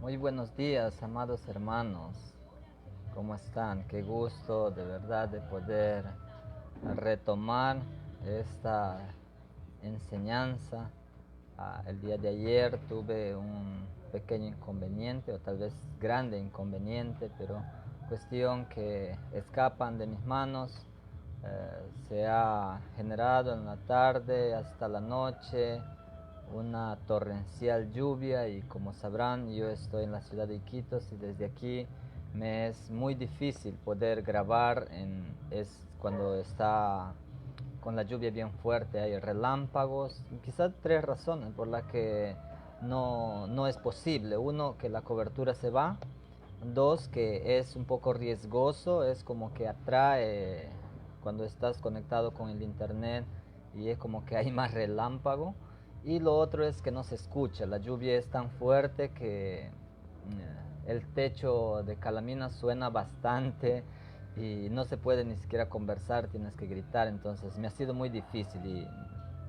Muy buenos días, amados hermanos. ¿Cómo están? Qué gusto de verdad de poder retomar esta enseñanza. El día de ayer tuve un pequeño inconveniente, o tal vez grande inconveniente, pero cuestión que escapan de mis manos. Se ha generado en la tarde hasta la noche una torrencial lluvia, y como sabrán, yo estoy en la ciudad de Iquitos y desde aquí me es muy difícil poder grabar cuando está con la lluvia bien fuerte. Hay relámpagos, quizás tres razones por las que no es posible. Uno, que la cobertura se va. Dos, que es un poco riesgoso, es como que atrae cuando estás conectado con el internet, y es como que hay más relámpago. Y lo otro es que no se escucha, la lluvia es tan fuerte que el techo de Calamina suena bastante y no se puede ni siquiera conversar, tienes que gritar. Entonces me ha sido muy difícil, y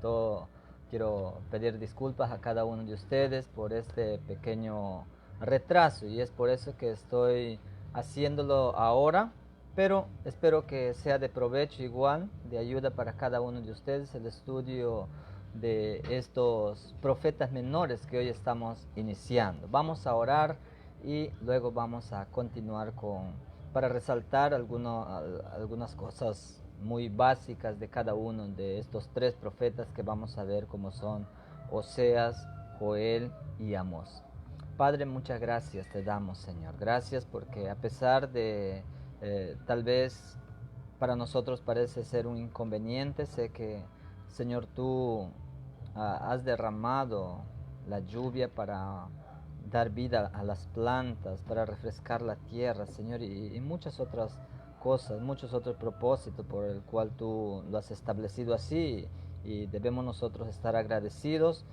todo, quiero pedir disculpas a cada uno de ustedes por este pequeño retraso, y es por eso que estoy haciéndolo ahora, pero espero que sea de provecho, igual de ayuda para cada uno de ustedes, el estudio de estos profetas menores que hoy estamos iniciando. Vamos a orar y luego vamos a continuar para resaltar algunas cosas muy básicas de cada uno de estos tres profetas que vamos a ver, como son Oseas, Joel y Amós. Padre, muchas gracias te damos, Señor. Gracias porque a pesar de tal vez para nosotros parece ser un inconveniente, sé que, Señor, tú has derramado la lluvia para dar vida a las plantas, para refrescar la tierra, Señor, y muchas otras cosas, muchos otros propósitos por el cual tú lo has establecido así, y debemos nosotros estar agradecidos.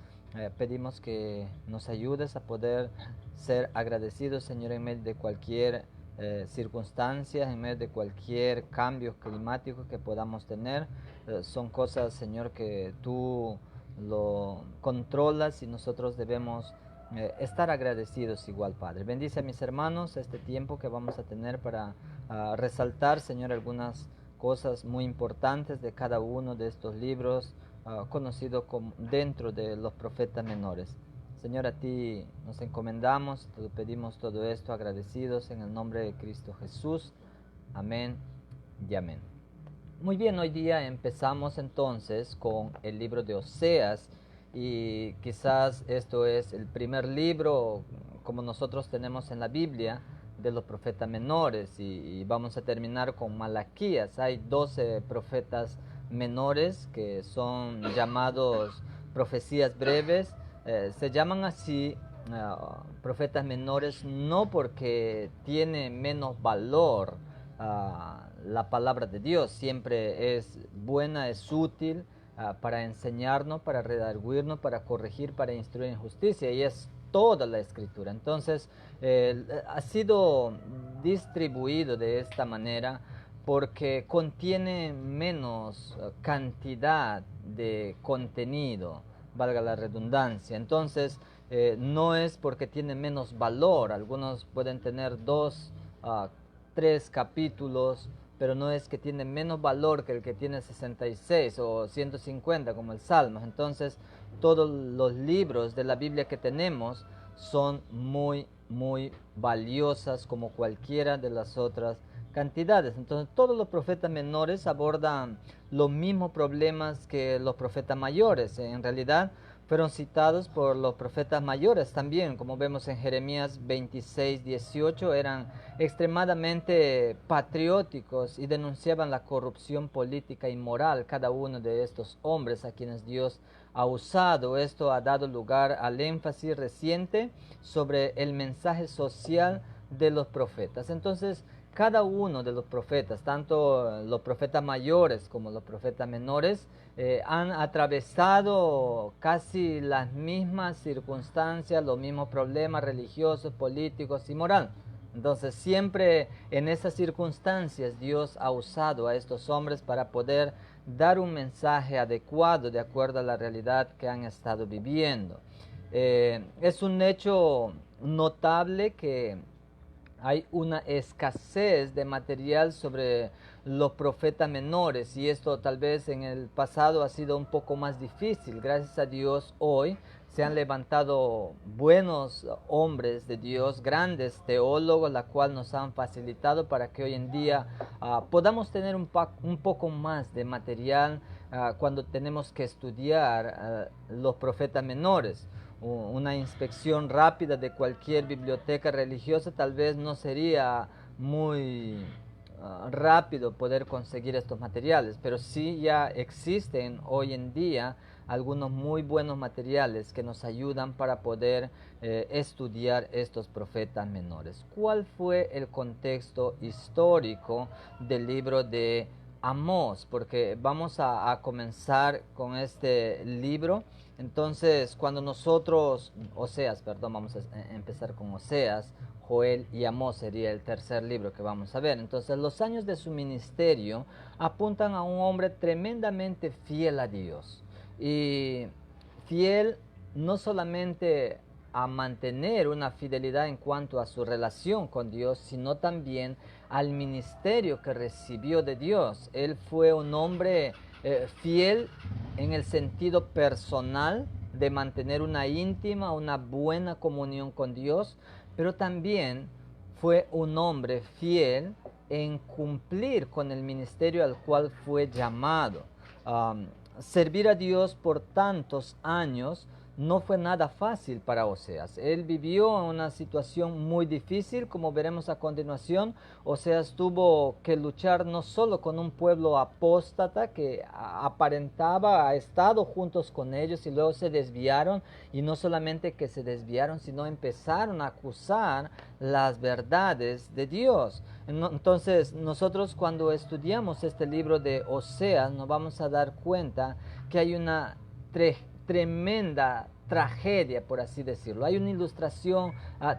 Pedimos que nos ayudes a poder ser agradecidos, Señor, en medio de cualquier circunstancia, en medio de cualquier cambio climático que podamos tener. Son cosas, Señor, que tú lo controlas, y nosotros debemos estar agradecidos igual, Padre. Bendice a mis hermanos este tiempo que vamos a tener para resaltar, Señor, algunas cosas muy importantes de cada uno de estos libros conocidos como dentro de los profetas menores. Señor, a ti nos encomendamos, te lo pedimos todo esto agradecidos en el nombre de Cristo Jesús. Amén y amén. Muy bien, hoy día empezamos entonces con el libro de Oseas, y quizás esto es el primer libro, como nosotros tenemos en la Biblia, de los profetas menores, y vamos a terminar con Malaquías. Hay 12 profetas menores que son llamados profecías breves. Se llaman así profetas menores no porque tiene menos valor. La palabra de Dios siempre es buena, es útil para enseñarnos, para redarguirnos, para corregir, para instruir en justicia, y es toda la escritura. Entonces ha sido distribuido de esta manera porque contiene menos cantidad de contenido, valga la redundancia. Entonces no es porque tiene menos valor. Algunos pueden tener tres capítulos, pero no es que tiene menos valor que el que tiene 66 o 150 como el Salmos. Entonces todos los libros de la Biblia que tenemos son muy valiosas como cualquiera de las otras cantidades. Entonces todos los profetas menores abordan los mismos problemas que los profetas mayores. En realidad fueron citados por los profetas mayores también, como vemos en Jeremías 26:18, eran extremadamente patrióticos y denunciaban la corrupción política y moral cada uno de estos hombres a quienes Dios ha usado. Esto ha dado lugar al énfasis reciente sobre el mensaje social de los profetas. Entonces, cada uno de los profetas, tanto los profetas mayores como los profetas menores, han atravesado casi las mismas circunstancias, los mismos problemas religiosos, políticos y moral. Entonces siempre en esas circunstancias Dios ha usado a estos hombres para poder dar un mensaje adecuado de acuerdo a la realidad que han estado viviendo. Es un hecho notable que hay una escasez de material sobre los profetas menores, y esto tal vez en el pasado ha sido un poco más difícil. Gracias a Dios hoy se han levantado buenos hombres de Dios, grandes teólogos, la cual nos han facilitado para que hoy en día podamos tener un poco más de material cuando tenemos que estudiar los profetas menores. Una inspección rápida de cualquier biblioteca religiosa tal vez no sería muy rápido poder conseguir estos materiales, pero sí ya existen hoy en día algunos muy buenos materiales que nos ayudan para poder estudiar estos profetas menores. ¿Cuál fue el contexto histórico del libro de Amós? Porque vamos a comenzar con este libro. Entonces, cuando nosotros, Oseas, perdón, vamos a empezar con Oseas, Joel y Amós sería el tercer libro que vamos a ver. Entonces, los años de su ministerio apuntan a un hombre tremendamente fiel a Dios. Y fiel no solamente a mantener una fidelidad en cuanto a su relación con Dios, sino también al ministerio que recibió de Dios. Él fue un hombre fiel en el sentido personal de mantener una íntima, una buena comunión con Dios, pero también fue un hombre fiel en cumplir con el ministerio al cual fue llamado. Servir a Dios por tantos años no fue nada fácil para Oseas. Él vivió en una situación muy difícil, como veremos a continuación. Oseas tuvo que luchar no solo con un pueblo apóstata que aparentaba ha estado juntos con ellos y luego se desviaron, y no solamente que se desviaron, sino empezaron a acusar las verdades de Dios. Entonces, nosotros cuando estudiamos este libro de Oseas nos vamos a dar cuenta que hay una tremenda tragedia, por así decirlo. Hay una ilustración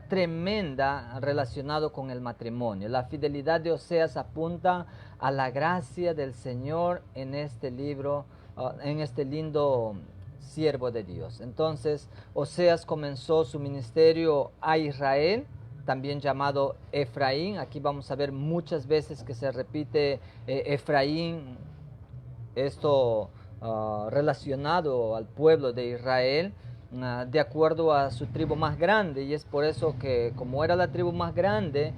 tremenda relacionada con el matrimonio. La fidelidad de Oseas apunta a la gracia del Señor en este libro, en este lindo siervo de Dios. Entonces, Oseas comenzó su ministerio a Israel, también llamado Efraín. Aquí vamos a ver muchas veces que se repite Efraín, esto relacionado al pueblo de Israel, de acuerdo a su tribu más grande, y es por eso que como era la tribu más grande,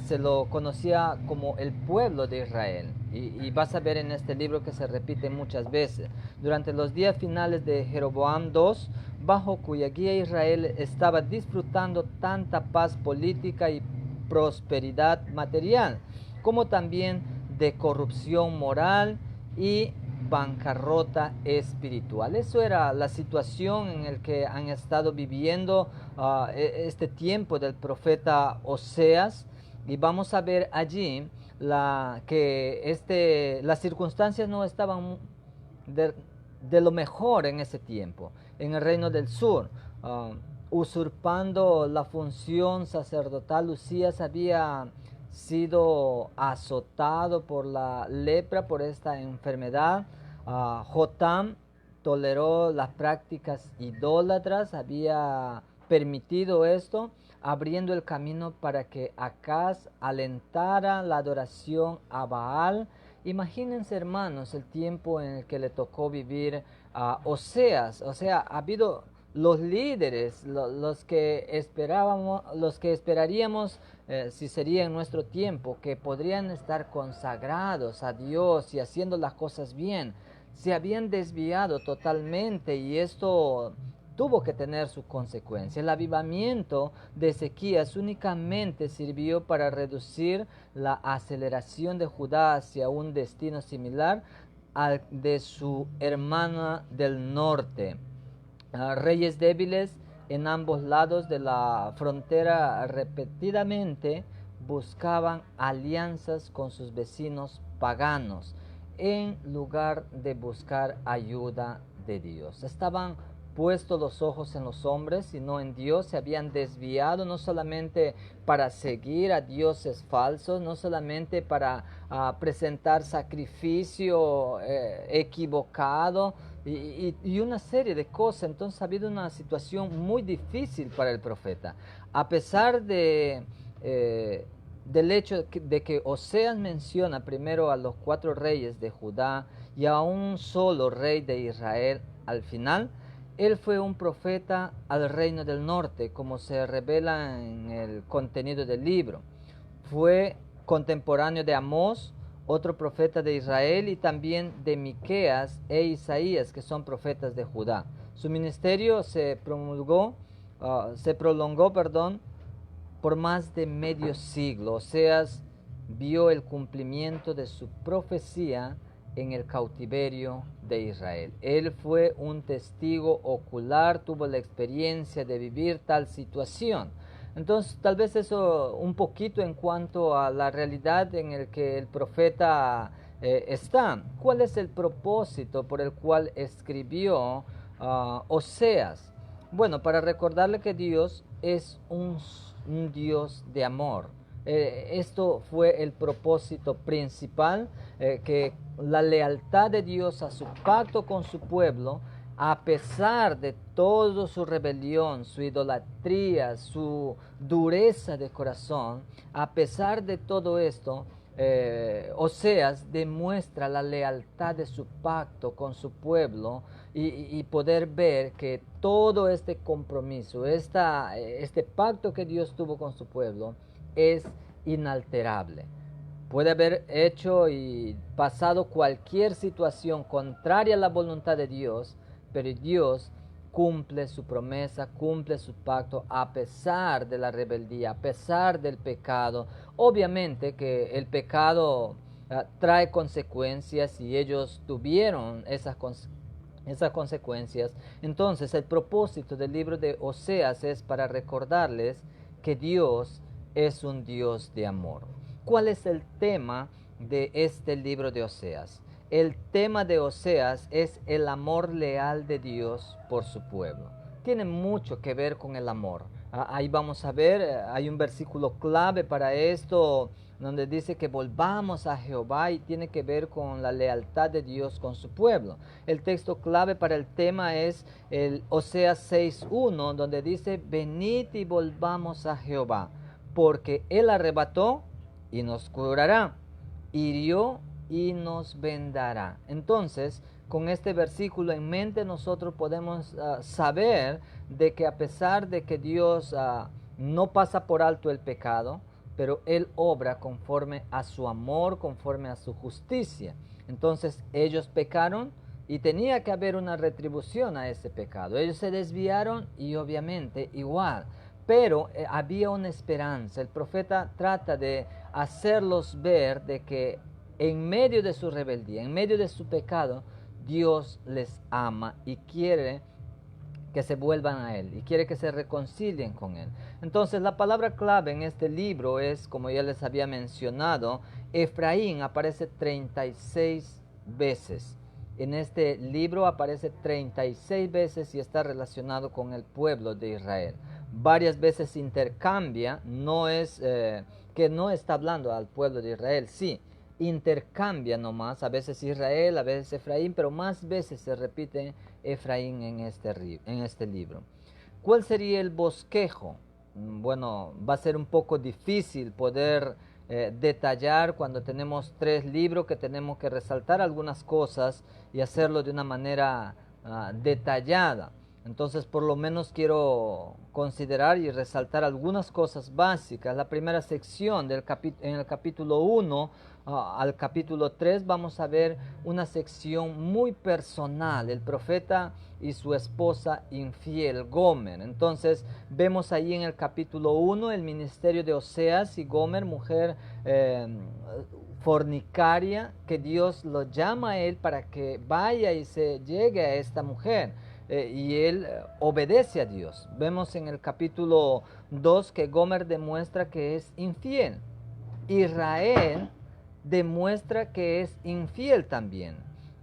se lo conocía como el pueblo de Israel. Y vas a ver en este libro que se repite muchas veces. Durante los días finales de Jeroboam II, bajo cuya guía Israel estaba disfrutando tanta paz política y prosperidad material, como también de corrupción moral y bancarrota espiritual. Eso era la situación en la que han estado viviendo este tiempo del profeta Oseas, y vamos a ver allí que las circunstancias no estaban de lo mejor en ese tiempo. En el reino del sur, usurpando la función sacerdotal, Usías había sido azotado por la lepra, por esta enfermedad. Jotam toleró las prácticas idólatras, había permitido esto, abriendo el camino para que Acaz alentara la adoración a Baal. Imagínense, hermanos, el tiempo en el que le tocó vivir a Oseas. O sea, ha habido los líderes, los que esperábamos, los que esperaríamos, si sería en nuestro tiempo, que podrían estar consagrados a Dios y haciendo las cosas bien, se habían desviado totalmente, y esto tuvo que tener su consecuencia. El avivamiento de Ezequías únicamente sirvió para reducir la aceleración de Judá hacia un destino similar al de su hermana del norte. Reyes débiles en ambos lados de la frontera repetidamente buscaban alianzas con sus vecinos paganos en lugar de buscar ayuda de Dios. Estaban puestos los ojos en los hombres y no en Dios. Se habían desviado no solamente para seguir a dioses falsos, no solamente para presentar sacrificio equivocado, y una serie de cosas. Entonces ha habido una situación muy difícil para el profeta. A pesar del hecho de que Oseas menciona primero a los 4 reyes de Judá y a un solo rey de Israel al final, él fue un profeta al reino del norte, como se revela en el contenido del libro. Fue contemporáneo de Amós, otro profeta de Israel, y también de Miqueas e Isaías, que son profetas de Judá. Su ministerio se prolongó, por más de medio siglo. Oseas vio el cumplimiento de su profecía en el cautiverio de Israel. Él fue un testigo ocular, tuvo la experiencia de vivir tal situación. Entonces, tal vez eso un poquito en cuanto a la realidad en el que el profeta está. ¿Cuál es el propósito por el cual escribió Oseas? Bueno, para recordarle que Dios es un Dios de amor. Esto fue el propósito principal, que la lealtad de Dios a su pacto con su pueblo, a pesar de toda su rebelión, su idolatría, su dureza de corazón, a pesar de todo esto, Oseas demuestra la lealtad de su pacto con su pueblo y poder ver que todo este compromiso, este pacto que Dios tuvo con su pueblo es inalterable. Puede haber hecho y pasado cualquier situación contraria a la voluntad de Dios, pero Dios cumple su promesa, cumple su pacto a pesar de la rebeldía, a pesar del pecado. Obviamente que el pecado trae consecuencias y ellos tuvieron esas consecuencias. Entonces el propósito del libro de Oseas es para recordarles que Dios es un Dios de amor. ¿Cuál es el tema de este libro de Oseas? El tema de Oseas es el amor leal de Dios por su pueblo. Tiene mucho que ver con el amor. Ahí vamos a ver, hay un versículo clave para esto, donde dice que volvamos a Jehová, y tiene que ver con la lealtad de Dios con su pueblo. El texto clave para el tema es el Oseas 6:1, donde dice: venid y volvamos a Jehová, porque Él arrebató y nos curará, hirió y nos vendará. Entonces, con este versículo en mente, nosotros podemos saber de que a pesar de que Dios no pasa por alto el pecado, pero Él obra conforme a su amor, conforme a su justicia. Entonces ellos pecaron y tenía que haber una retribución a ese pecado. Ellos se desviaron y obviamente igual. Pero había una esperanza. El profeta trata de hacerlos ver de que en medio de su rebeldía, en medio de su pecado, Dios les ama y quiere que se vuelvan a Él y quiere que se reconcilien con Él. Entonces la palabra clave en este libro es, como ya les había mencionado, Efraín aparece 36 veces. En este libro aparece 36 veces y está relacionado con el pueblo de Israel. Varias veces intercambia, no es que no está hablando al pueblo de Israel, sí, intercambia nomás, a veces Israel, a veces Efraín, pero más veces se repite Efraín en este libro. ¿Cuál sería el bosquejo? Bueno, va a ser un poco difícil poder detallar cuando tenemos 3 libros, que tenemos que resaltar algunas cosas y hacerlo de una manera detallada. Entonces, por lo menos quiero considerar y resaltar algunas cosas básicas. La primera sección en el capítulo 1 al capítulo 3 vamos a ver una sección muy personal, el profeta y su esposa infiel, Gomer. Entonces vemos ahí en el capítulo 1 el ministerio de Oseas y Gomer, mujer fornicaria, que Dios lo llama a él para que vaya y se llegue a esta mujer. Y él obedece a Dios. Vemos en el capítulo 2 que Gomer demuestra que es infiel. Israel demuestra que es infiel también.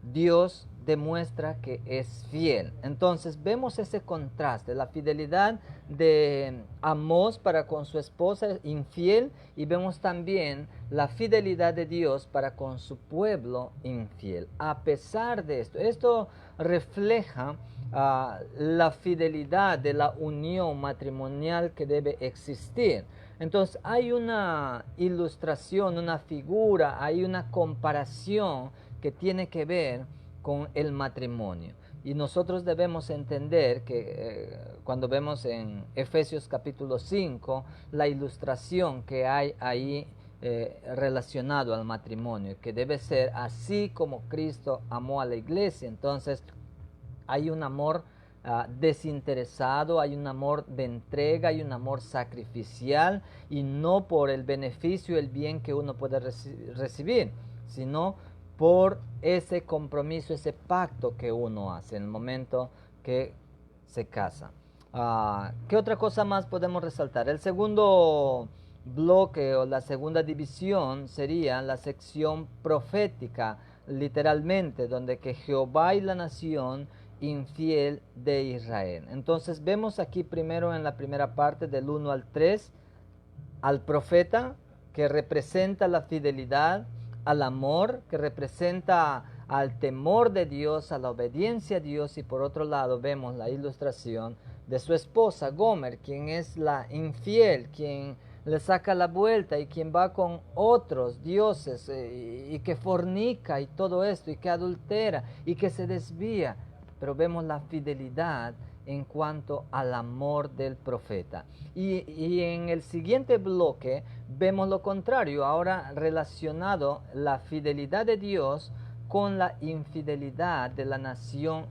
Dios demuestra que es fiel. Entonces vemos ese contraste, la fidelidad de Amós para con su esposa infiel, y vemos también la fidelidad de Dios para con su pueblo infiel. A pesar de esto refleja la fidelidad de la unión matrimonial que debe existir. Entonces hay una ilustración, una figura, hay una comparación que tiene que ver con el matrimonio. Y nosotros debemos entender que cuando vemos en Efesios capítulo 5, la ilustración que hay ahí relacionado al matrimonio, que debe ser así como Cristo amó a la iglesia. Entonces hay un amor desinteresado, hay un amor de entrega, hay un amor sacrificial, y no por el beneficio, el bien que uno puede recibir, sino por ese compromiso, ese pacto que uno hace en el momento que se casa. ¿Qué otra cosa más podemos resaltar? El segundo bloque o la segunda división sería la sección profética, literalmente, donde que Jehová y la nación infiel de Israel. Entonces vemos aquí primero en la primera parte del 1 al 3 al profeta, que representa la fidelidad, al amor, que representa al temor de Dios, a la obediencia a Dios, y por otro lado vemos la ilustración de su esposa Gomer, quien es la infiel, quien le saca la vuelta y quien va con otros dioses y que fornica y todo esto, y que adultera y que se desvía. Pero vemos la fidelidad en cuanto al amor del profeta. Y en el siguiente bloque vemos lo contrario, ahora relacionado la fidelidad de Dios con la infidelidad de la nación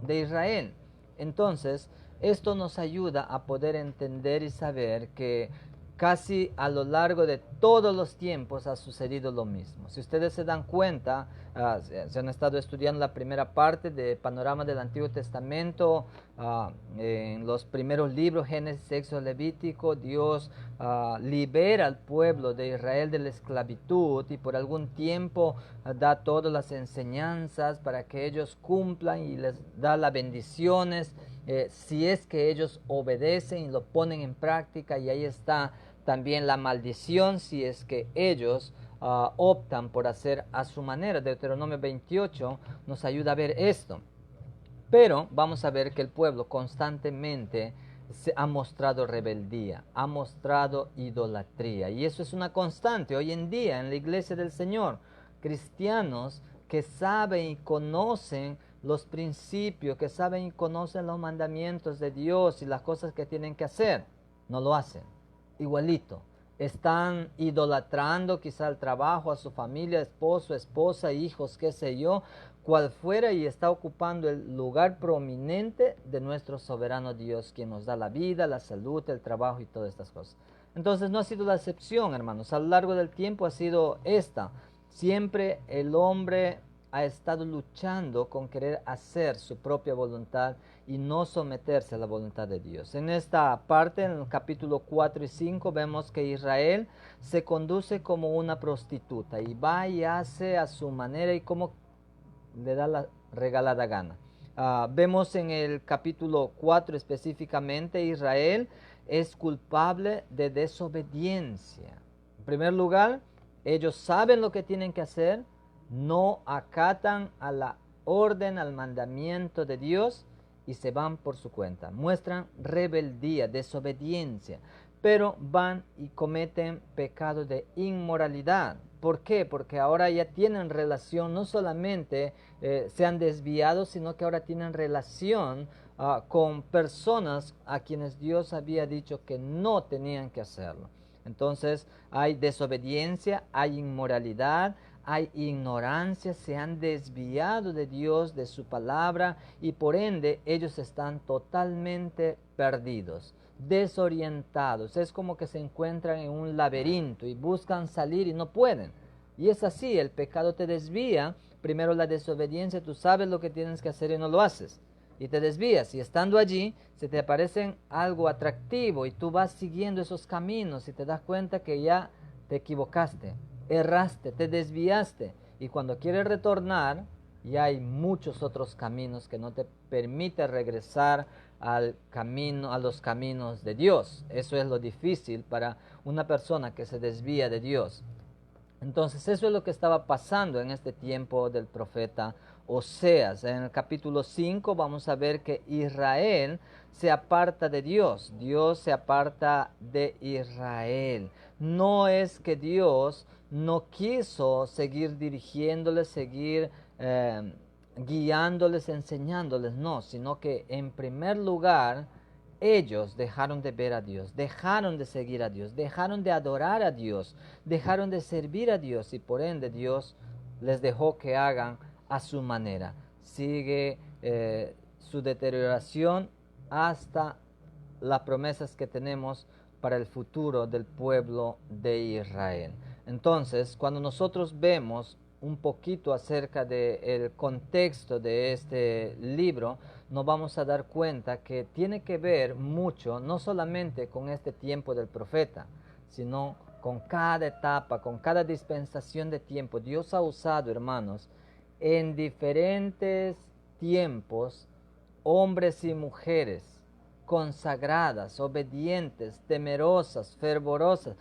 de Israel. Entonces, esto nos ayuda a poder entender y saber que casi a lo largo de todos los tiempos ha sucedido lo mismo. Si ustedes se dan cuenta, se han estado estudiando la primera parte de Panorama del Antiguo Testamento, en los primeros libros, Génesis, Éxodo, Levítico, Dios libera al pueblo de Israel de la esclavitud, y por algún tiempo da todas las enseñanzas para que ellos cumplan, y les da las bendiciones si es que ellos obedecen y lo ponen en práctica, y ahí está también la maldición si es que ellos optan por hacer a su manera. Deuteronomio 28 nos ayuda a ver esto. Pero vamos a ver que el pueblo constantemente se ha mostrado rebeldía, ha mostrado idolatría, y eso es una constante hoy en día en la iglesia del Señor. Cristianos que saben y conocen los principios, que saben y conocen los mandamientos de Dios y las cosas que tienen que hacer, no lo hacen. Igualito, están idolatrando quizá el trabajo, a su familia, esposo, esposa, hijos, qué sé yo, cual fuera, y está ocupando el lugar prominente de nuestro soberano Dios, quien nos da la vida, la salud, el trabajo y todas estas cosas. Entonces no ha sido la excepción, hermanos, a lo largo del tiempo ha sido esta. Siempre el hombre ha estado luchando con querer hacer su propia voluntad y no someterse a la voluntad de Dios. En esta parte, en el capítulo 4 y 5, vemos que Israel se conduce como una prostituta y va y hace a su manera y como le da la regalada gana. Vemos en el capítulo 4 específicamente, Israel es culpable de desobediencia. En primer lugar, ellos saben lo que tienen que hacer, no acatan a la orden, al mandamiento de Dios, y se van por su cuenta. Muestran rebeldía, desobediencia, pero van y cometen pecado de inmoralidad. ¿Por qué? Porque ahora ya tienen relación, no solamente se han desviado, sino que ahora tienen relación con personas a quienes Dios había dicho que no tenían que hacerlo. Entonces hay desobediencia, hay inmoralidad, hay ignorancia, se han desviado de Dios, de su palabra, y por ende ellos están totalmente perdidos, desorientados. Es como que se encuentran en un laberinto y buscan salir y no pueden. Y es así, el pecado te desvía. Primero la desobediencia, tú sabes lo que tienes que hacer y no lo haces, y te desvías, y estando allí se te aparece algo atractivo y tú vas siguiendo esos caminos y te das cuenta que ya te equivocaste, erraste, te desviaste, y cuando quieres retornar y hay muchos otros caminos que no te permiten regresar al camino, a los caminos de Dios. Eso es lo difícil para una persona que se desvía de Dios. Entonces eso es lo que estaba pasando en este tiempo del profeta Oseas. En el capítulo 5 vamos a ver que Israel se aparta de Dios. Dios se aparta de Israel. No es que Dios no quiso seguir dirigiéndoles, seguir guiándoles, enseñándoles, no, sino que en primer lugar ellos dejaron de ver a Dios, dejaron de seguir a Dios, dejaron de adorar a Dios, dejaron de servir a Dios y por ende Dios les dejó que hagan a su manera. Sigue su deterioración hasta las promesas que tenemos para el futuro del pueblo de Israel. Entonces, cuando nosotros vemos un poquito acerca del contexto de este libro, nos vamos a dar cuenta que tiene que ver mucho, no solamente con este tiempo del profeta, sino con cada etapa, con cada dispensación de tiempo. Dios ha usado, hermanos, en diferentes tiempos, hombres y mujeres consagradas, obedientes, temerosas, fervorosas,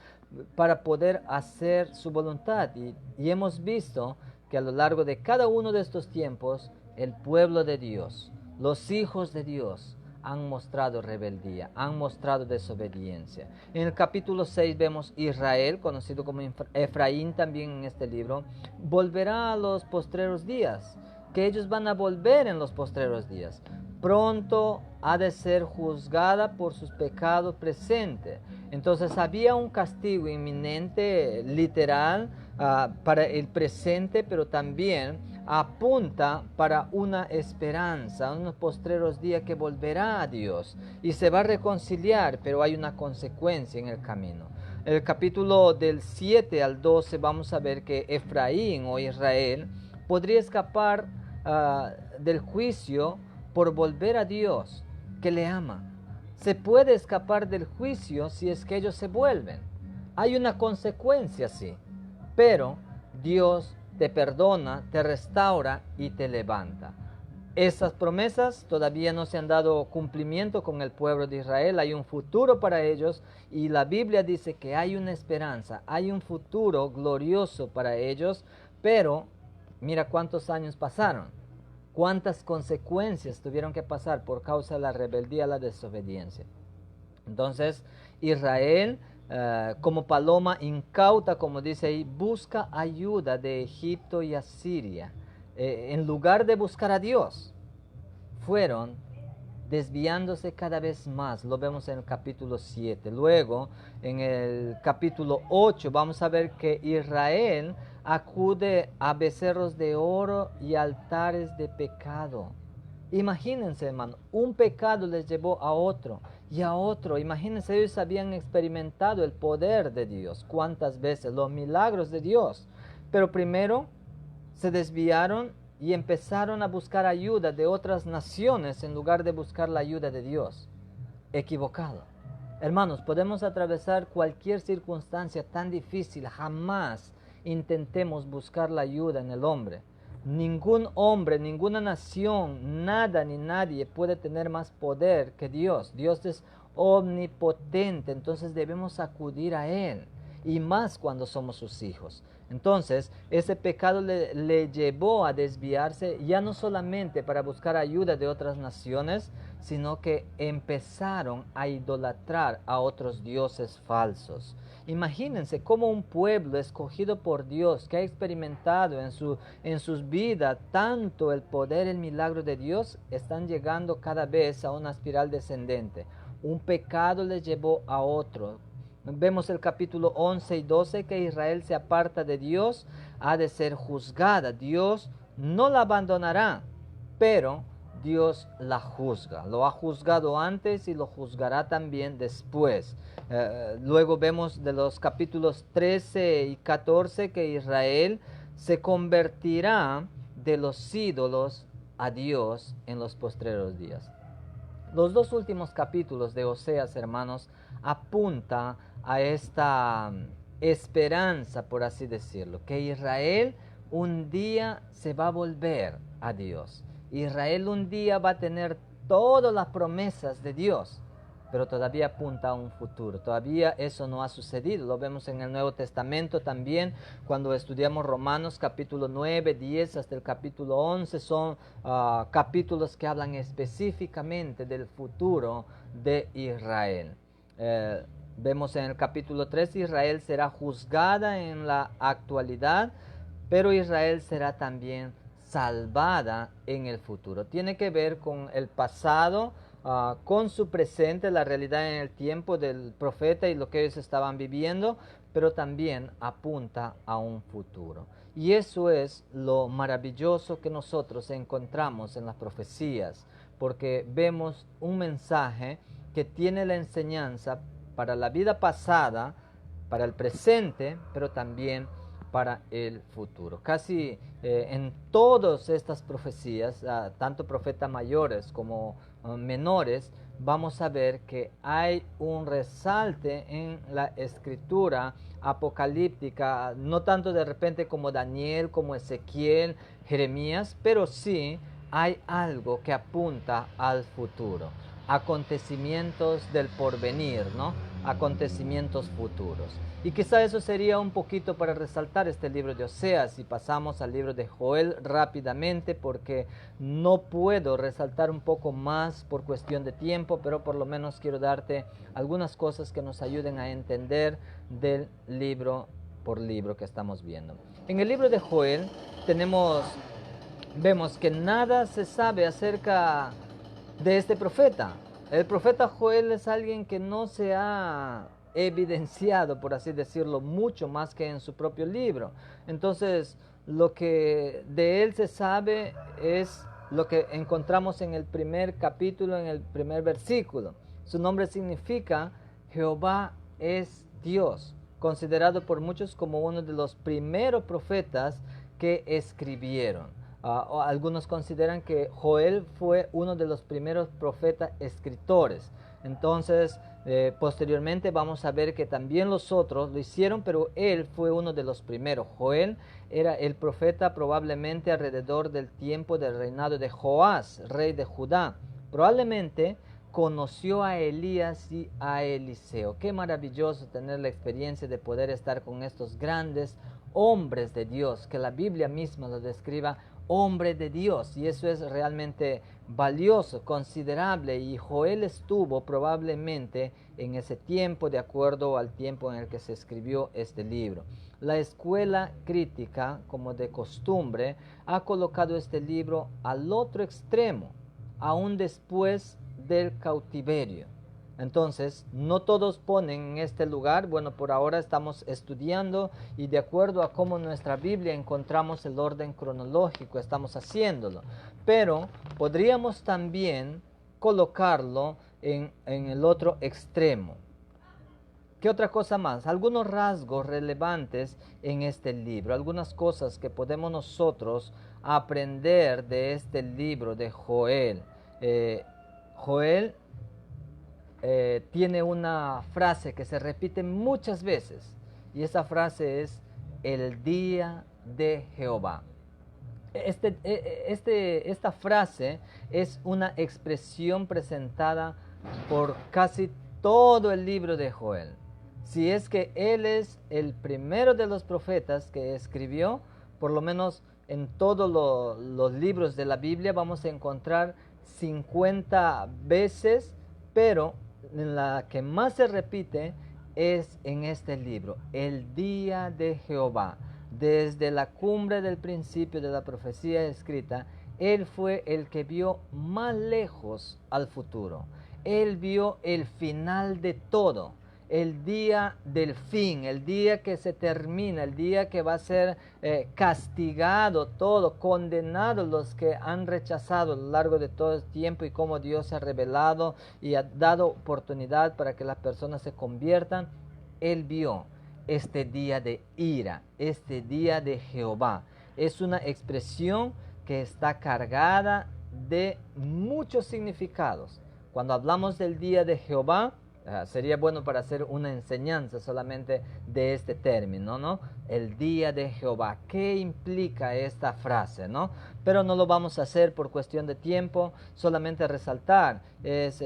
para poder hacer su voluntad. Y hemos visto que a lo largo de cada uno de estos tiempos, el pueblo de Dios, los hijos de Dios, han mostrado rebeldía, han mostrado desobediencia. En el capítulo 6 vemos Israel, conocido como Efraín también en este libro, volverá a los postreros días, que ellos van a volver en los postreros días. Pronto ha de ser juzgada por sus pecados presentes. Entonces había un castigo inminente, literal, para el presente, pero también apunta para una esperanza, unos postreros días que volverá a Dios y se va a reconciliar, pero hay una consecuencia en el camino. En el capítulo del 7 al 12 vamos a ver que Efraín o Israel podría escapar del juicio por volver a Dios, que le ama. Se puede escapar del juicio si es que ellos se vuelven. Hay una consecuencia, sí, pero Dios te perdona, te restaura y te levanta. Esas promesas todavía no se han dado cumplimiento con el pueblo de Israel. Hay un futuro para ellos y la Biblia dice que hay una esperanza, hay un futuro glorioso para ellos, pero mira cuántos años pasaron. Cuántas consecuencias tuvieron que pasar por causa de la rebeldía, la desobediencia. Entonces, Israel, como paloma incauta, como dice ahí, busca ayuda de Egipto y Asiria. En lugar de buscar a Dios, fueron desviándose cada vez más. Lo vemos en el capítulo 7. Luego, en el capítulo 8, vamos a ver que Israel acude a becerros de oro y altares de pecado. Imagínense, hermano, un pecado les llevó a otro y a otro. Imagínense, ellos habían experimentado el poder de Dios. ¿Cuántas veces? Los milagros de Dios. Pero primero se desviaron y empezaron a buscar ayuda de otras naciones en lugar de buscar la ayuda de Dios. Equivocado. Hermanos, podemos atravesar cualquier circunstancia tan difícil, jamás intentemos buscar la ayuda en el hombre. Ningún hombre, ninguna nación, nada ni nadie puede tener más poder que Dios. Dios es omnipotente, entonces debemos acudir a Él, y más cuando somos sus hijos. Entonces, ese pecado le llevó a desviarse, ya no solamente para buscar ayuda de otras naciones, sino que empezaron a idolatrar a otros dioses falsos. Imagínense cómo un pueblo escogido por Dios, que ha experimentado en sus vidas tanto el poder, el milagro de Dios, están llegando cada vez a una espiral descendente. Un pecado les llevó a otro. Vemos el capítulo 11 y 12 que Israel se aparta de Dios, ha de ser juzgada. Dios no la abandonará, pero Dios la juzga. Lo ha juzgado antes y lo juzgará también después. Luego vemos de los capítulos 13 y 14 que Israel se convertirá de los ídolos a Dios en los postreros días. Los dos últimos capítulos de Oseas, hermanos, apunta a esta esperanza, por así decirlo, que Israel un día se va a volver a Dios. Israel un día va a tener todas las promesas de Dios, pero todavía apunta a un futuro. Todavía eso no ha sucedido. Lo vemos en el Nuevo Testamento también, cuando estudiamos Romanos capítulo 9, 10 hasta el capítulo 11, son capítulos que hablan específicamente del futuro de Israel. Vemos en el capítulo 3, Israel será juzgada en la actualidad, pero Israel será también salvada en el futuro. Tiene que ver con el pasado, con su presente, la realidad en el tiempo del profeta y lo que ellos estaban viviendo, pero también apunta a un futuro. Y eso es lo maravilloso que nosotros encontramos en las profecías, porque vemos un mensaje que tiene la enseñanza para la vida pasada, para el presente, pero también para el futuro. Casi en todas estas profecías, tanto profetas mayores como menores, vamos a ver que hay un resalte en la escritura apocalíptica, no tanto de repente como Daniel, como Ezequiel, Jeremías, pero sí hay algo que apunta al futuro, acontecimientos del porvenir, ¿no? Acontecimientos futuros. Y quizá eso sería un poquito para resaltar este libro de Oseas, y pasamos al libro de Joel rápidamente, porque no puedo resaltar un poco más por cuestión de tiempo, pero por lo menos quiero darte algunas cosas que nos ayuden a entender del libro por libro que estamos viendo. En el libro de Joel vemos que nada se sabe acerca de este profeta. El profeta Joel es alguien que no se ha evidenciado, por así decirlo, mucho más que en su propio libro. Entonces, lo que de él se sabe es lo que encontramos en el primer capítulo, en el primer versículo. Su nombre significa Jehová es Dios, considerado por muchos como uno de los primeros profetas que escribieron. Algunos consideran que Joel fue uno de los primeros profetas escritores. Entonces, posteriormente vamos a ver que también los otros lo hicieron, pero él fue uno de los primeros. Joel era el profeta probablemente alrededor del tiempo del reinado de Joás, rey de Judá. Probablemente conoció a Elías y a Eliseo. Qué maravilloso tener la experiencia de poder estar con estos grandes hombres de Dios, que la Biblia misma lo describa hombre de Dios, y eso es realmente valioso, considerable, y Joel estuvo probablemente en ese tiempo, de acuerdo al tiempo en el que se escribió este libro. La escuela crítica, como de costumbre, ha colocado este libro al otro extremo, aún después del cautiverio. Entonces, no todos ponen en este lugar. Bueno, por ahora estamos estudiando y de acuerdo a cómo nuestra Biblia encontramos el orden cronológico, estamos haciéndolo. Pero podríamos también colocarlo en el otro extremo. ¿Qué otra cosa más? Algunos rasgos relevantes en este libro, algunas cosas que podemos nosotros aprender de este libro de Joel. Joel tiene una frase que se repite muchas veces, y esa frase es el día de Jehová. Esta frase es una expresión presentada por casi todo el libro de Joel. Si es que él es el primero de los profetas que escribió, por lo menos en todos los libros de la Biblia vamos a encontrar 50 veces, pero en la que más se repite es en este libro, el día de Jehová. Desde la cumbre del principio de la profecía escrita, él fue el que vio más lejos al futuro. Él vio el final de todo, el día del fin, el día que se termina, el día que va a ser castigado todo, condenado los que han rechazado a lo largo de todo el tiempo, y cómo Dios se ha revelado y ha dado oportunidad para que las personas se conviertan. Él vio este día de ira, este día de Jehová. Es una expresión que está cargada de muchos significados. Cuando hablamos del día de Jehová, Sería bueno para hacer una enseñanza solamente de este término, ¿no? El día de Jehová. ¿Qué implica esta frase, no? Pero no lo vamos a hacer por cuestión de tiempo, solamente resaltar. Es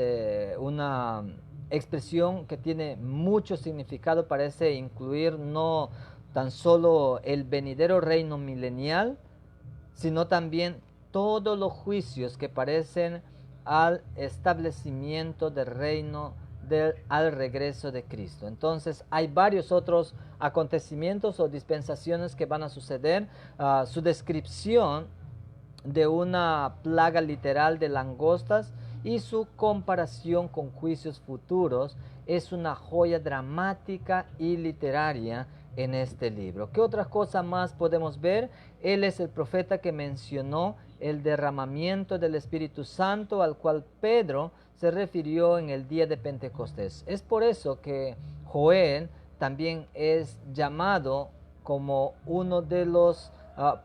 una expresión que tiene mucho significado, parece incluir no tan solo el venidero reino milenial, sino también todos los juicios que parecen al establecimiento del reino al regreso de Cristo. Entonces hay varios otros acontecimientos o dispensaciones que van a suceder. Su descripción de una plaga literal de langostas y su comparación con juicios futuros es una joya dramática y literaria en este libro. ¿Qué otras cosas más podemos ver? Él es el profeta que mencionó el derramamiento del Espíritu Santo al cual Pedro se refirió en el día de Pentecostés. Es por eso que Joel también es llamado como uno de los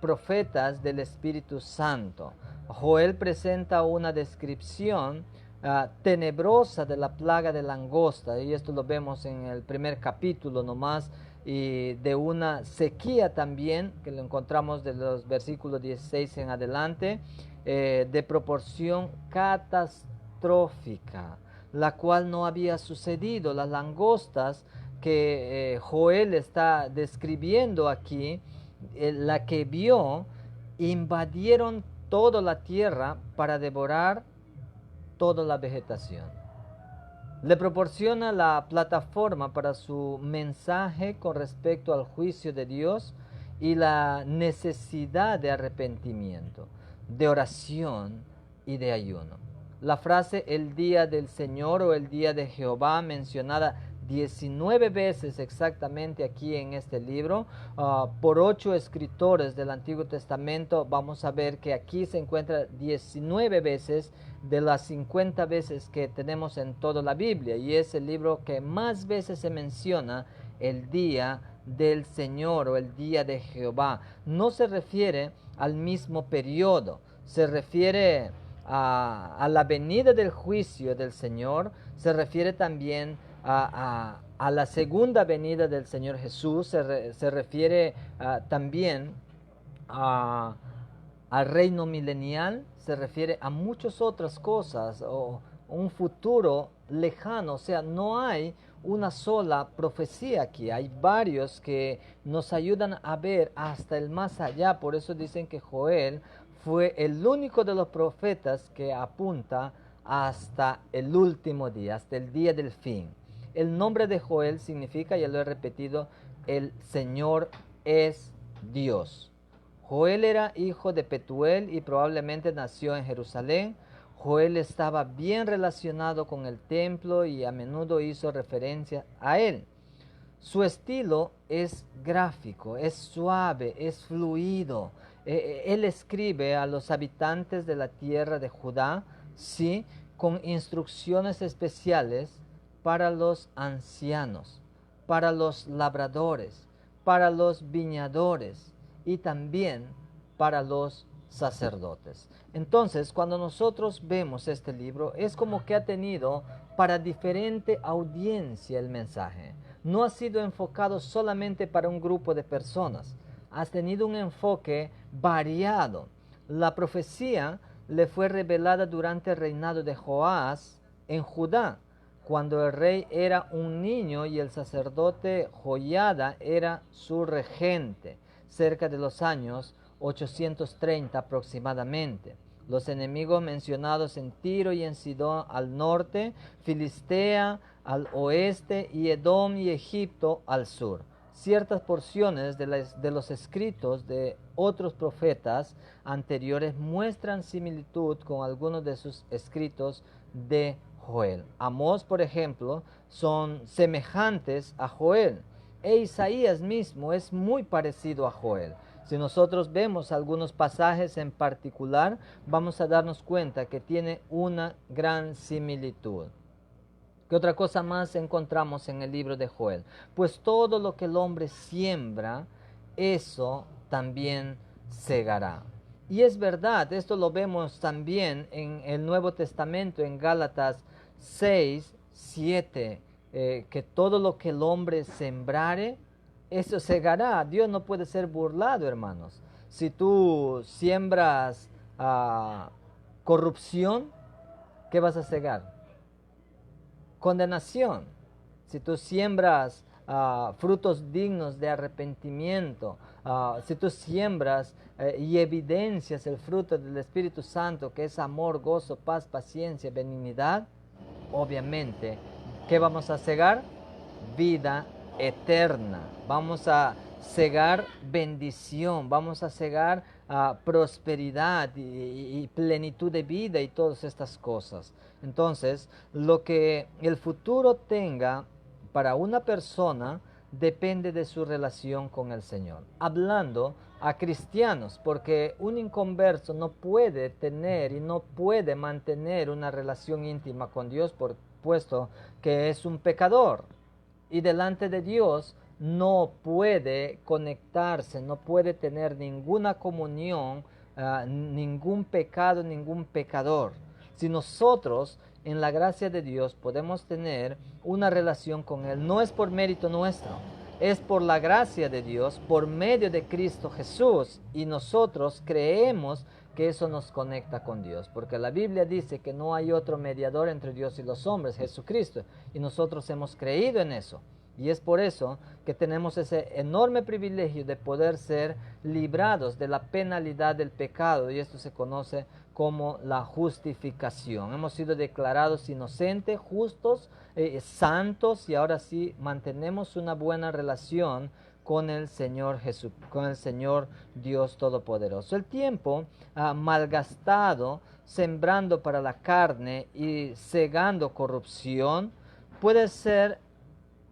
profetas del Espíritu Santo. Joel presenta una descripción tenebrosa de la plaga de langosta, y esto lo vemos en el primer capítulo nomás, y de una sequía también, que lo encontramos de los versículos 16 en adelante, de proporción catastrófica, la cual no había sucedido. Las langostas que Joel está describiendo aquí, la que vio, invadieron toda la tierra para devorar toda la vegetación. Le proporciona la plataforma para su mensaje con respecto al juicio de Dios y la necesidad de arrepentimiento, de oración y de ayuno. La frase el día del Señor o el día de Jehová, mencionada 19 veces exactamente aquí en este libro, por 8 escritores del Antiguo Testamento, vamos a ver que aquí se encuentra 19 veces de las 50 veces que tenemos en toda la Biblia, y es el libro que más veces se menciona el día del Señor o el día de Jehová. No se refiere al mismo periodo, se refiere a la venida del juicio del Señor, se refiere también a la segunda venida del Señor Jesús, se refiere también al reino milenial, se refiere a muchas otras cosas o un futuro lejano. O sea, no hay una sola profecía aquí, hay varios que nos ayudan a ver hasta el más allá. Por eso dicen que Joel fue el único de los profetas que apunta hasta el último día, hasta el día del fin. El nombre de Joel significa, ya lo he repetido, el Señor es Dios. Joel era hijo de Petuel y probablemente nació en Jerusalén. Joel estaba bien relacionado con el templo y a menudo hizo referencia a él. Su estilo es gráfico, es suave, es fluido. Él escribe a los habitantes de la tierra de Judá, sí, con instrucciones especiales para los ancianos, para los labradores, para los viñadores y también para los sacerdotes. Entonces, cuando nosotros vemos este libro, es como que ha tenido para diferente audiencia el mensaje. No ha sido enfocado solamente para un grupo de personas, ha tenido un enfoque variado. La profecía le fue revelada durante el reinado de Joás en Judá, cuando el rey era un niño y el sacerdote Joiada era su regente, cerca de los años 830 aproximadamente. Los enemigos mencionados en Tiro y en Sidón al norte, Filistea al oeste y Edom y Egipto al sur. Ciertas porciones de los escritos de otros profetas anteriores muestran similitud con algunos de sus escritos de Joel. Amós, por ejemplo, son semejantes a Joel, e Isaías mismo es muy parecido a Joel. Si nosotros vemos algunos pasajes en particular, vamos a darnos cuenta que tiene una gran similitud. ¿Qué otra cosa más encontramos en el libro de Joel? Pues todo lo que el hombre siembra, eso también segará. Y es verdad, esto lo vemos también en el Nuevo Testamento, en Gálatas 6, 7 que todo lo que el hombre sembrare, eso segará. Dios no puede ser burlado, hermanos. Si tú siembras corrupción, ¿qué vas a segar? Condenación. Si tú siembras frutos dignos de arrepentimiento, si tú siembras y evidencias el fruto del Espíritu Santo, que es amor, gozo, paz, paciencia, benignidad, obviamente, ¿qué vamos a cegar? Vida eterna. Vamos a cegar bendición, vamos a cegar prosperidad y plenitud de vida y todas estas cosas. Entonces, lo que el futuro tenga para una persona depende de su relación con el Señor. Hablando a cristianos, porque un inconverso no puede tener y no puede mantener una relación íntima con Dios, puesto que es un pecador. Y delante de Dios no puede conectarse, no puede tener ninguna comunión, ningún pecado, ningún pecador. Si nosotros en la gracia de Dios podemos tener una relación con Él, no es por mérito nuestro, es por la gracia de Dios, por medio de Cristo Jesús, y nosotros creemos que eso nos conecta con Dios, porque la Biblia dice que no hay otro mediador entre Dios y los hombres, Jesucristo, y nosotros hemos creído en eso. Y es por eso que tenemos ese enorme privilegio de poder ser librados de la penalidad del pecado, y esto se conoce como la justificación. Hemos sido declarados inocentes, justos, santos, y ahora sí mantenemos una buena relación con el Señor Jesús, con el Señor Dios Todopoderoso. El tiempo malgastado sembrando para la carne y cegando corrupción puede ser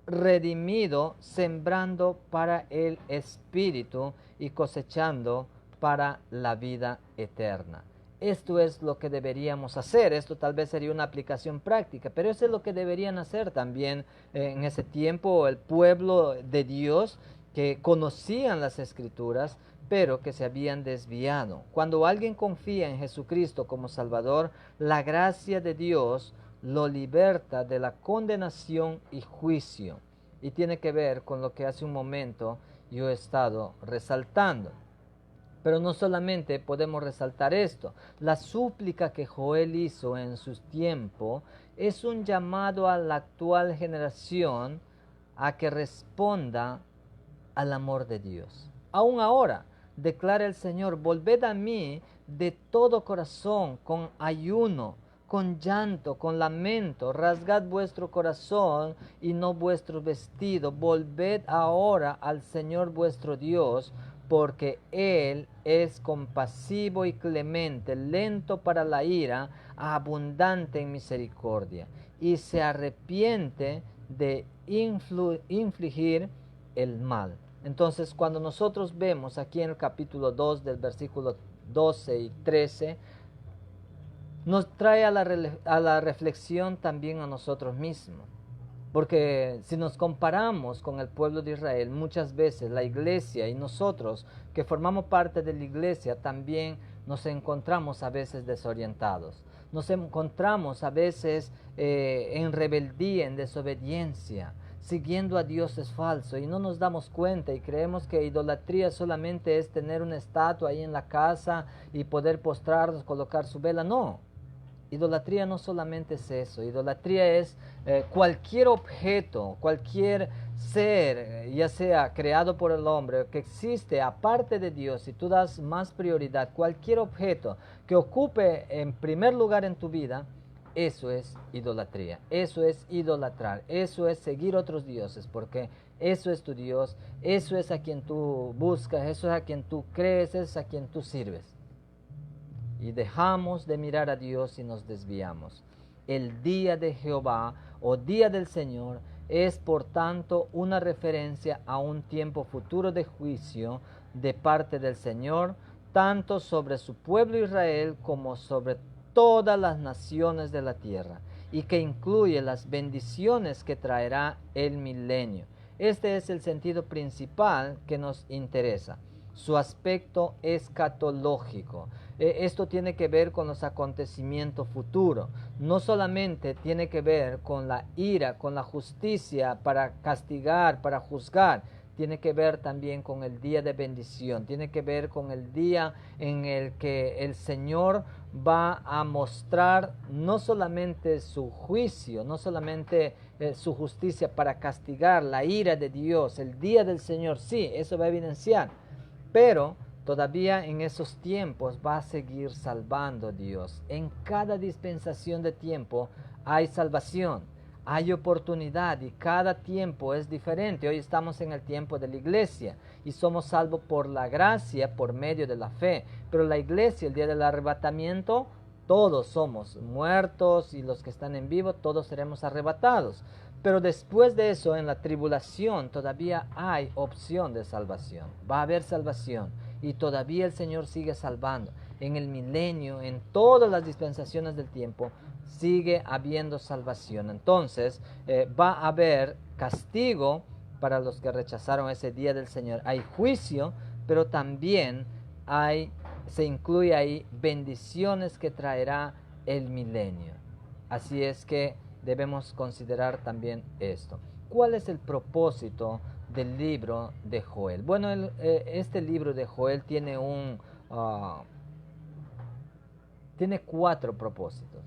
redimido sembrando para el Espíritu y cosechando para la vida eterna. Esto es lo que deberíamos hacer. Esto tal vez sería una aplicación práctica, pero eso es lo que deberían hacer también en ese tiempo el pueblo de Dios, que conocían las Escrituras, pero que se habían desviado. Cuando alguien confía en Jesucristo como Salvador, la gracia de Dios lo liberta de la condenación y juicio. Y tiene que ver con lo que hace un momento yo he estado resaltando. Pero no solamente podemos resaltar esto. La súplica que Joel hizo en su tiempo es un llamado a la actual generación a que responda al amor de Dios. Aún ahora, declara el Señor, volved a mí de todo corazón, con ayuno, con llanto, con lamento, rasgad vuestro corazón y no vuestro vestido, volved ahora al Señor vuestro Dios, porque Él es compasivo y clemente, lento para la ira, abundante en misericordia, y se arrepiente de infligir el mal. Entonces, cuando nosotros vemos aquí en el capítulo 2 del versículo 12 y 13, nos trae a la reflexión también a nosotros mismos. Porque si nos comparamos con el pueblo de Israel, muchas veces la iglesia y nosotros que formamos parte de la iglesia también nos encontramos a veces desorientados. Nos encontramos a veces en rebeldía, en desobediencia, siguiendo a dioses falsos, y no nos damos cuenta y creemos que idolatría solamente es tener una estatua ahí en la casa y poder postrarnos, colocar su vela. No. Idolatría no solamente es eso, idolatría es cualquier objeto, cualquier ser, ya sea creado por el hombre, que existe aparte de Dios, y tú das más prioridad, cualquier objeto que ocupe en primer lugar en tu vida, eso es idolatría, eso es idolatrar, eso es seguir otros dioses, porque eso es tu Dios, eso es a quien tú buscas, eso es a quien tú crees, eso es a quien tú sirves. Y dejamos de mirar a Dios y nos desviamos. El día de Jehová o día del Señor es por tanto una referencia a un tiempo futuro de juicio de parte del Señor, tanto sobre su pueblo Israel como sobre todas las naciones de la tierra, y que incluye las bendiciones que traerá el milenio. Este es el sentido principal que nos interesa, su aspecto escatológico. Esto tiene que ver con los acontecimientos futuros. No solamente tiene que ver con la ira, con la justicia para castigar, para juzgar. Tiene que ver también con el día de bendición. Tiene que ver con el día en el que el Señor va a mostrar no solamente su juicio, no solamente su justicia para castigar la ira de Dios. El día del Señor, sí, eso va a evidenciar. Pero todavía en esos tiempos va a seguir salvando Dios. En cada dispensación de tiempo hay salvación. Hay oportunidad y cada tiempo es diferente. Hoy estamos en el tiempo de la iglesia y somos salvos por la gracia, por medio de la fe. Pero la iglesia, el día del arrebatamiento, todos somos muertos y los que están en vivo, todos seremos arrebatados. Pero después de eso, en la tribulación, todavía hay opción de salvación. Va a haber salvación y todavía el Señor sigue salvando. En el milenio, en todas las dispensaciones del tiempo, sigue habiendo salvación. Entonces va a haber castigo para los que rechazaron ese día del Señor. Hay juicio, pero también se incluye ahí bendiciones que traerá el milenio. Así es que debemos considerar también esto. ¿Cuál es el propósito del libro de Joel? Bueno, este libro de Joel tiene tiene 4 propósitos.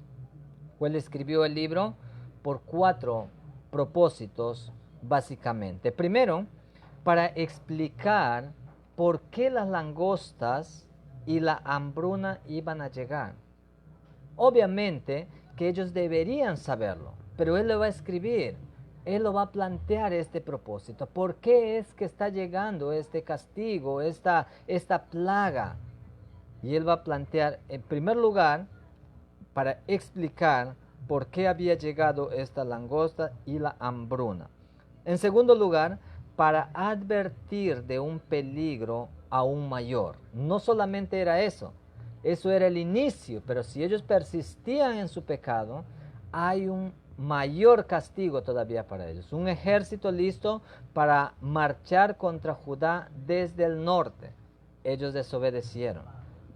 Joel escribió el libro por 4 propósitos básicamente. Primero, para explicar por qué las langostas y la hambruna iban a llegar. Obviamente que ellos deberían saberlo, pero él lo va a escribir. Él lo va a plantear este propósito. ¿Por qué es que está llegando este castigo, esta plaga? Y él va a plantear, en primer lugar, para explicar por qué había llegado esta langosta y la hambruna. En segundo lugar, para advertir de un peligro aún mayor. No solamente era eso era el inicio, pero si ellos persistían en su pecado, hay un mayor castigo todavía para ellos. Un ejército listo para marchar contra Judá desde el norte. Ellos desobedecieron,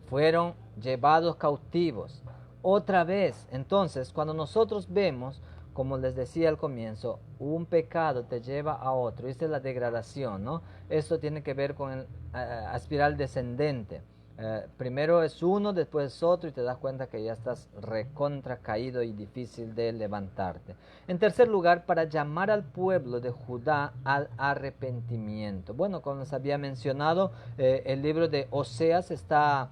fueron llevados cautivos. Otra vez, entonces, cuando nosotros vemos, como les decía al comienzo, un pecado te lleva a otro, esa es la degradación, ¿no? Esto tiene que ver con la espiral descendente. Primero es uno, después es otro y te das cuenta que ya estás recontra caído y difícil de levantarte. En tercer lugar, para llamar al pueblo de Judá al arrepentimiento. Bueno, como les había mencionado, el libro de Oseas está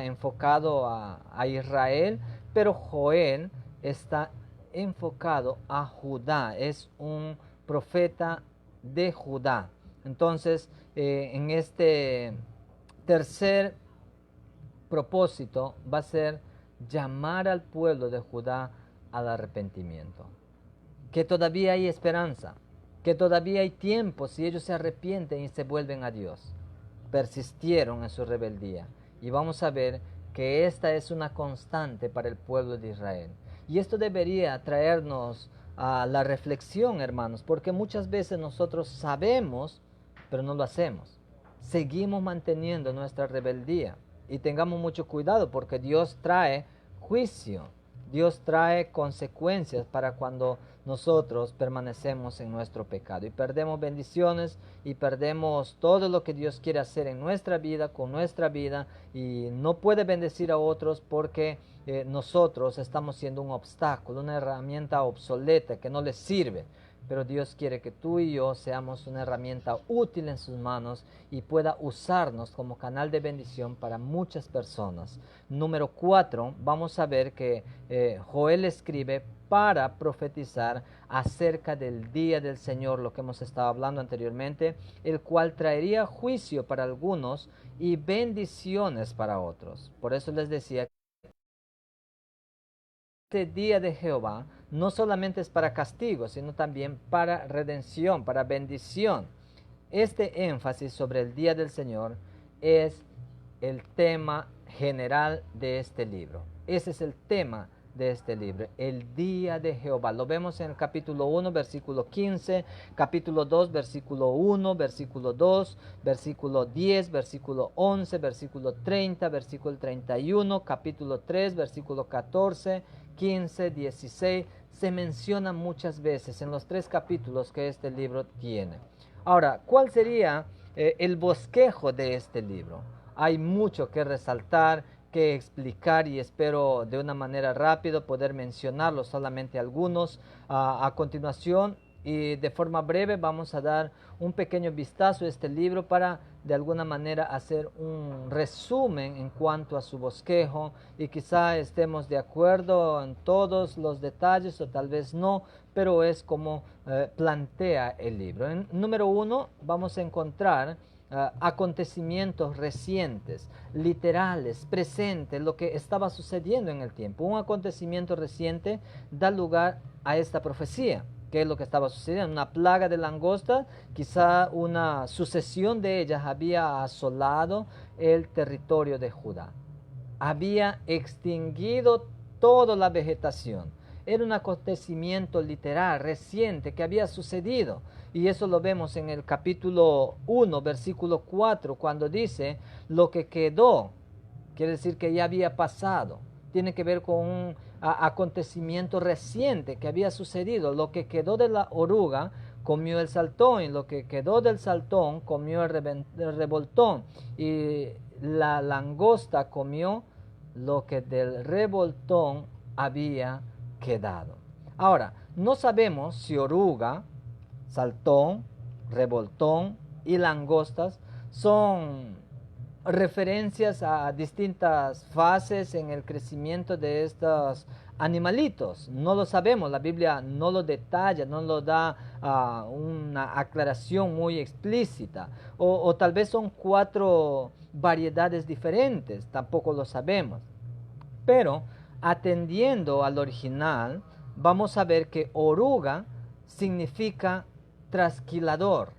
enfocado a Israel, pero Joel está enfocado a Judá, es un profeta de Judá. Entonces, en este tercer propósito va a ser llamar al pueblo de Judá al arrepentimiento. Que todavía hay esperanza, que todavía hay tiempo si ellos se arrepienten y se vuelven a Dios. Persistieron en su rebeldía. Y vamos a ver que esta es una constante para el pueblo de Israel. Y esto debería traernos a la reflexión, hermanos, porque muchas veces nosotros sabemos, pero no lo hacemos. Seguimos manteniendo nuestra rebeldía y tengamos mucho cuidado porque Dios trae juicio, Dios trae consecuencias para cuando nosotros permanecemos en nuestro pecado y perdemos bendiciones y perdemos todo lo que Dios quiere hacer en nuestra vida, con nuestra vida, y no puede bendecir a otros porque nosotros estamos siendo un obstáculo, una herramienta obsoleta que no les sirve. Pero Dios quiere que tú y yo seamos una herramienta útil en sus manos y pueda usarnos como canal de bendición para muchas personas. Número 4, vamos a ver que Joel escribe para profetizar acerca del día del Señor, lo que hemos estado hablando anteriormente, el cual traería juicio para algunos y bendiciones para otros. Por eso les decía, este día de Jehová no solamente es para castigo, sino también para redención, para bendición. Este énfasis sobre el día del Señor es el tema general de este libro. Ese es el tema de este libro, el día de Jehová. Lo vemos en el capítulo 1, versículo 15, capítulo 2, versículo 1, versículo 2, versículo 10, versículo 11, versículo 30, versículo 31, capítulo 3, versículo 14, 15, 16. Se menciona muchas veces en los 3 capítulos que este libro tiene. Ahora, ¿cuál sería el bosquejo de este libro? Hay mucho que resaltar, que explicar y espero de una manera rápida poder mencionarlo, solamente algunos. A continuación y de forma breve vamos a dar un pequeño vistazo a este libro para de alguna manera hacer un resumen en cuanto a su bosquejo y quizá estemos de acuerdo en todos los detalles o tal vez no, pero es como plantea el libro. En número 1 vamos a encontrar acontecimientos recientes, literales, presentes, lo que estaba sucediendo en el tiempo. Un acontecimiento reciente da lugar a esta profecía. ¿Qué es lo que estaba sucediendo? Una plaga de langostas, quizá una sucesión de ellas había asolado el territorio de Judá. Había extinguido toda la vegetación. Era un acontecimiento literal, reciente, que había sucedido. Y eso lo vemos en el capítulo 1, versículo 4, cuando dice, lo que quedó, quiere decir que ya había pasado. Tiene que ver con un acontecimiento reciente que había sucedido. Lo que quedó de la oruga comió el saltón, y lo que quedó del saltón comió el revoltón, y la langosta comió lo que del revoltón había quedado. Ahora, no sabemos si oruga, saltón, revoltón y langostas son referencias a distintas fases en el crecimiento de estos animalitos. No lo sabemos, la Biblia no lo detalla, no lo da una aclaración muy explícita. O tal vez son 4 variedades diferentes, tampoco lo sabemos. Pero atendiendo al original, vamos a ver que oruga significa trasquilador.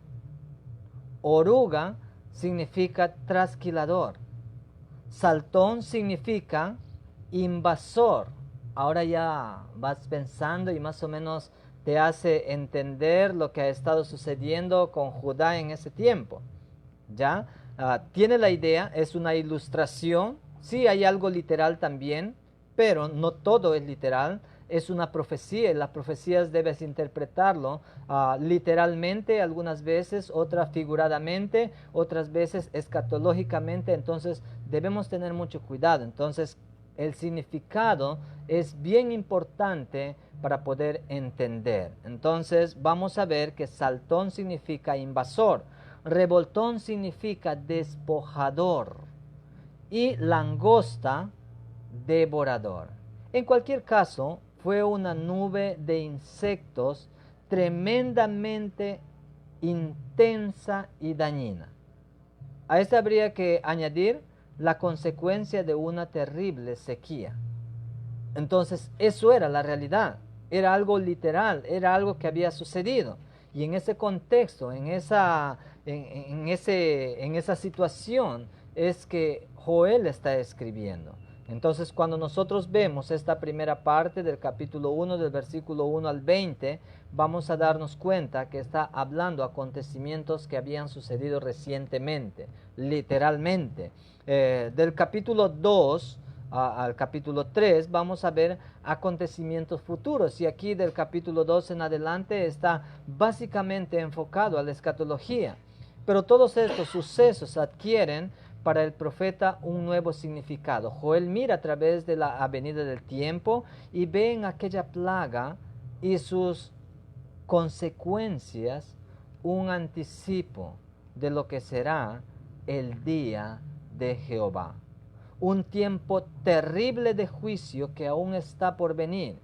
Oruga significa trasquilador. Saltón significa invasor. Ahora ya vas pensando y más o menos te hace entender lo que ha estado sucediendo con Judá en ese tiempo. ¿Ya? Tiene la idea, es una ilustración. Sí, hay algo literal también, pero no todo es literal. Es una profecía y las profecías debes interpretarlo literalmente algunas veces, otras figuradamente, otras veces escatológicamente. Entonces debemos tener mucho cuidado. Entonces el significado es bien importante para poder entender. Entonces vamos a ver que saltón significa invasor, revoltón significa despojador y langosta devorador. En cualquier caso, fue una nube de insectos tremendamente intensa y dañina. A esto habría que añadir la consecuencia de una terrible sequía. Entonces, eso era la realidad, era algo literal, era algo que había sucedido. Y en ese contexto, en esa situación, es que Joel está escribiendo. Entonces, cuando nosotros vemos esta primera parte del capítulo 1, del versículo 1 al 20, vamos a darnos cuenta que está hablando acontecimientos que habían sucedido recientemente, literalmente. Del capítulo 2 al capítulo 3 vamos a ver acontecimientos futuros, y aquí del capítulo 2 en adelante está básicamente enfocado a la escatología. Pero todos estos sucesos adquieren para el profeta un nuevo significado. Joel mira a través de la avenida del tiempo y ve en aquella plaga y sus consecuencias un anticipo de lo que será el día de Jehová. Un tiempo terrible de juicio que aún está por venir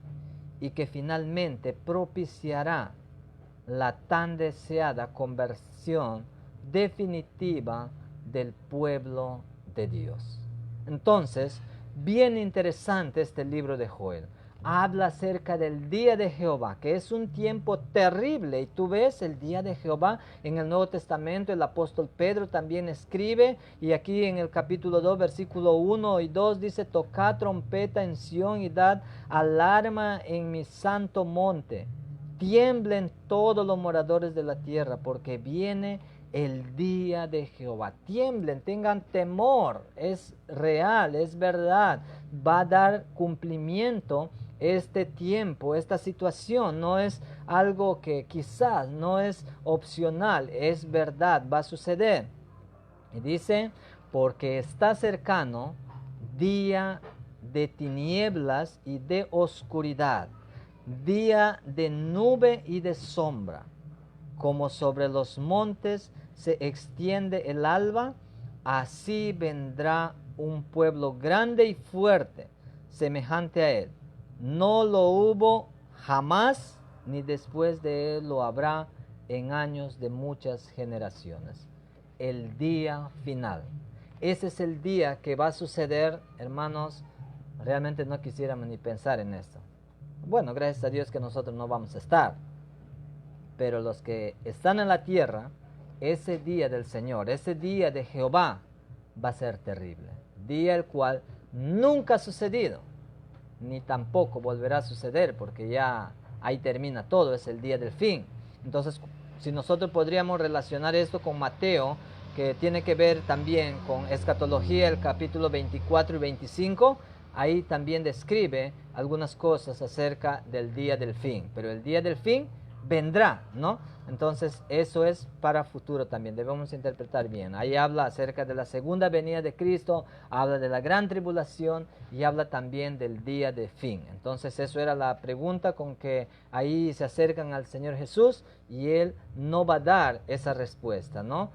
y que finalmente propiciará la tan deseada conversión definitiva del pueblo de Dios. Entonces, bien interesante este libro de Joel. habla acerca del día de Jehová, que es un tiempo terrible. Y tú ves el día de Jehová en el Nuevo Testamento, el apóstol Pedro también escribe, y aquí en el capítulo 2, versículo 1 y 2 dice: tocad trompeta en Sión y dad alarma en mi santo monte. Tiemblen todos los moradores de la tierra, porque viene el día de Jehová. Tiemblen, tengan temor, es real, es verdad, va a dar cumplimiento este tiempo, esta situación, no es algo que quizás no es opcional, es verdad, va a suceder. Y dice: porque está cercano día de tinieblas y de oscuridad, día de nube y de sombra, como sobre los montes se extiende el alba, así vendrá un pueblo grande y fuerte, semejante a él. No lo hubo jamás, ni después de él lo habrá en años de muchas generaciones. El día final. Ese es el día que va a suceder, hermanos. Realmente no quisiéramos ni pensar en esto. Bueno, gracias a Dios que nosotros no vamos a estar. Pero los que están en la tierra, ese día del Señor, ese día de Jehová, va a ser terrible. Día el cual nunca ha sucedido, ni tampoco volverá a suceder, porque ya ahí termina todo, es el día del fin. Entonces, si nosotros podríamos relacionar esto con Mateo, que tiene que ver también con escatología, el capítulo 24 y 25, ahí también describe algunas cosas acerca del día del fin, pero el día del fin vendrá, ¿no? Entonces eso es para futuro también, debemos interpretar bien. Ahí habla acerca de la segunda venida de Cristo, habla de la gran tribulación y habla también del día de fin. Entonces eso era la pregunta con que ahí se acercan al Señor Jesús, y Él no va a dar esa respuesta, ¿no?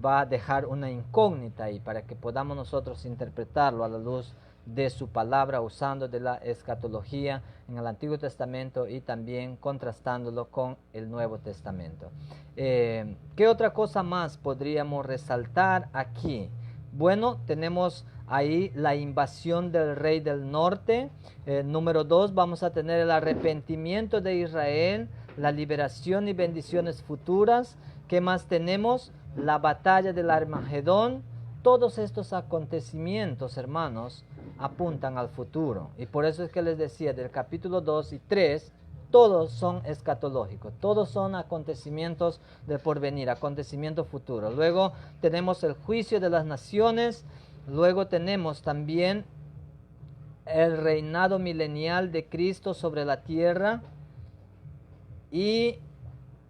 Va a dejar una incógnita ahí para que podamos nosotros interpretarlo a la luz de su palabra, usando de la escatología en el Antiguo Testamento y también contrastándolo con el Nuevo Testamento. ¿Qué otra cosa más podríamos resaltar aquí? Bueno, tenemos ahí la invasión del rey del norte. Número 2, vamos a tener el arrepentimiento de Israel, la liberación y bendiciones futuras. ¿Qué más tenemos? La batalla del Armagedón. Todos estos acontecimientos, hermanos, apuntan al futuro. Y por eso es que les decía, del capítulo 2 y 3, todos son escatológicos, todos son acontecimientos de porvenir, acontecimientos futuros. Luego tenemos el juicio de las naciones, luego tenemos también el reinado milenial de Cristo sobre la tierra, y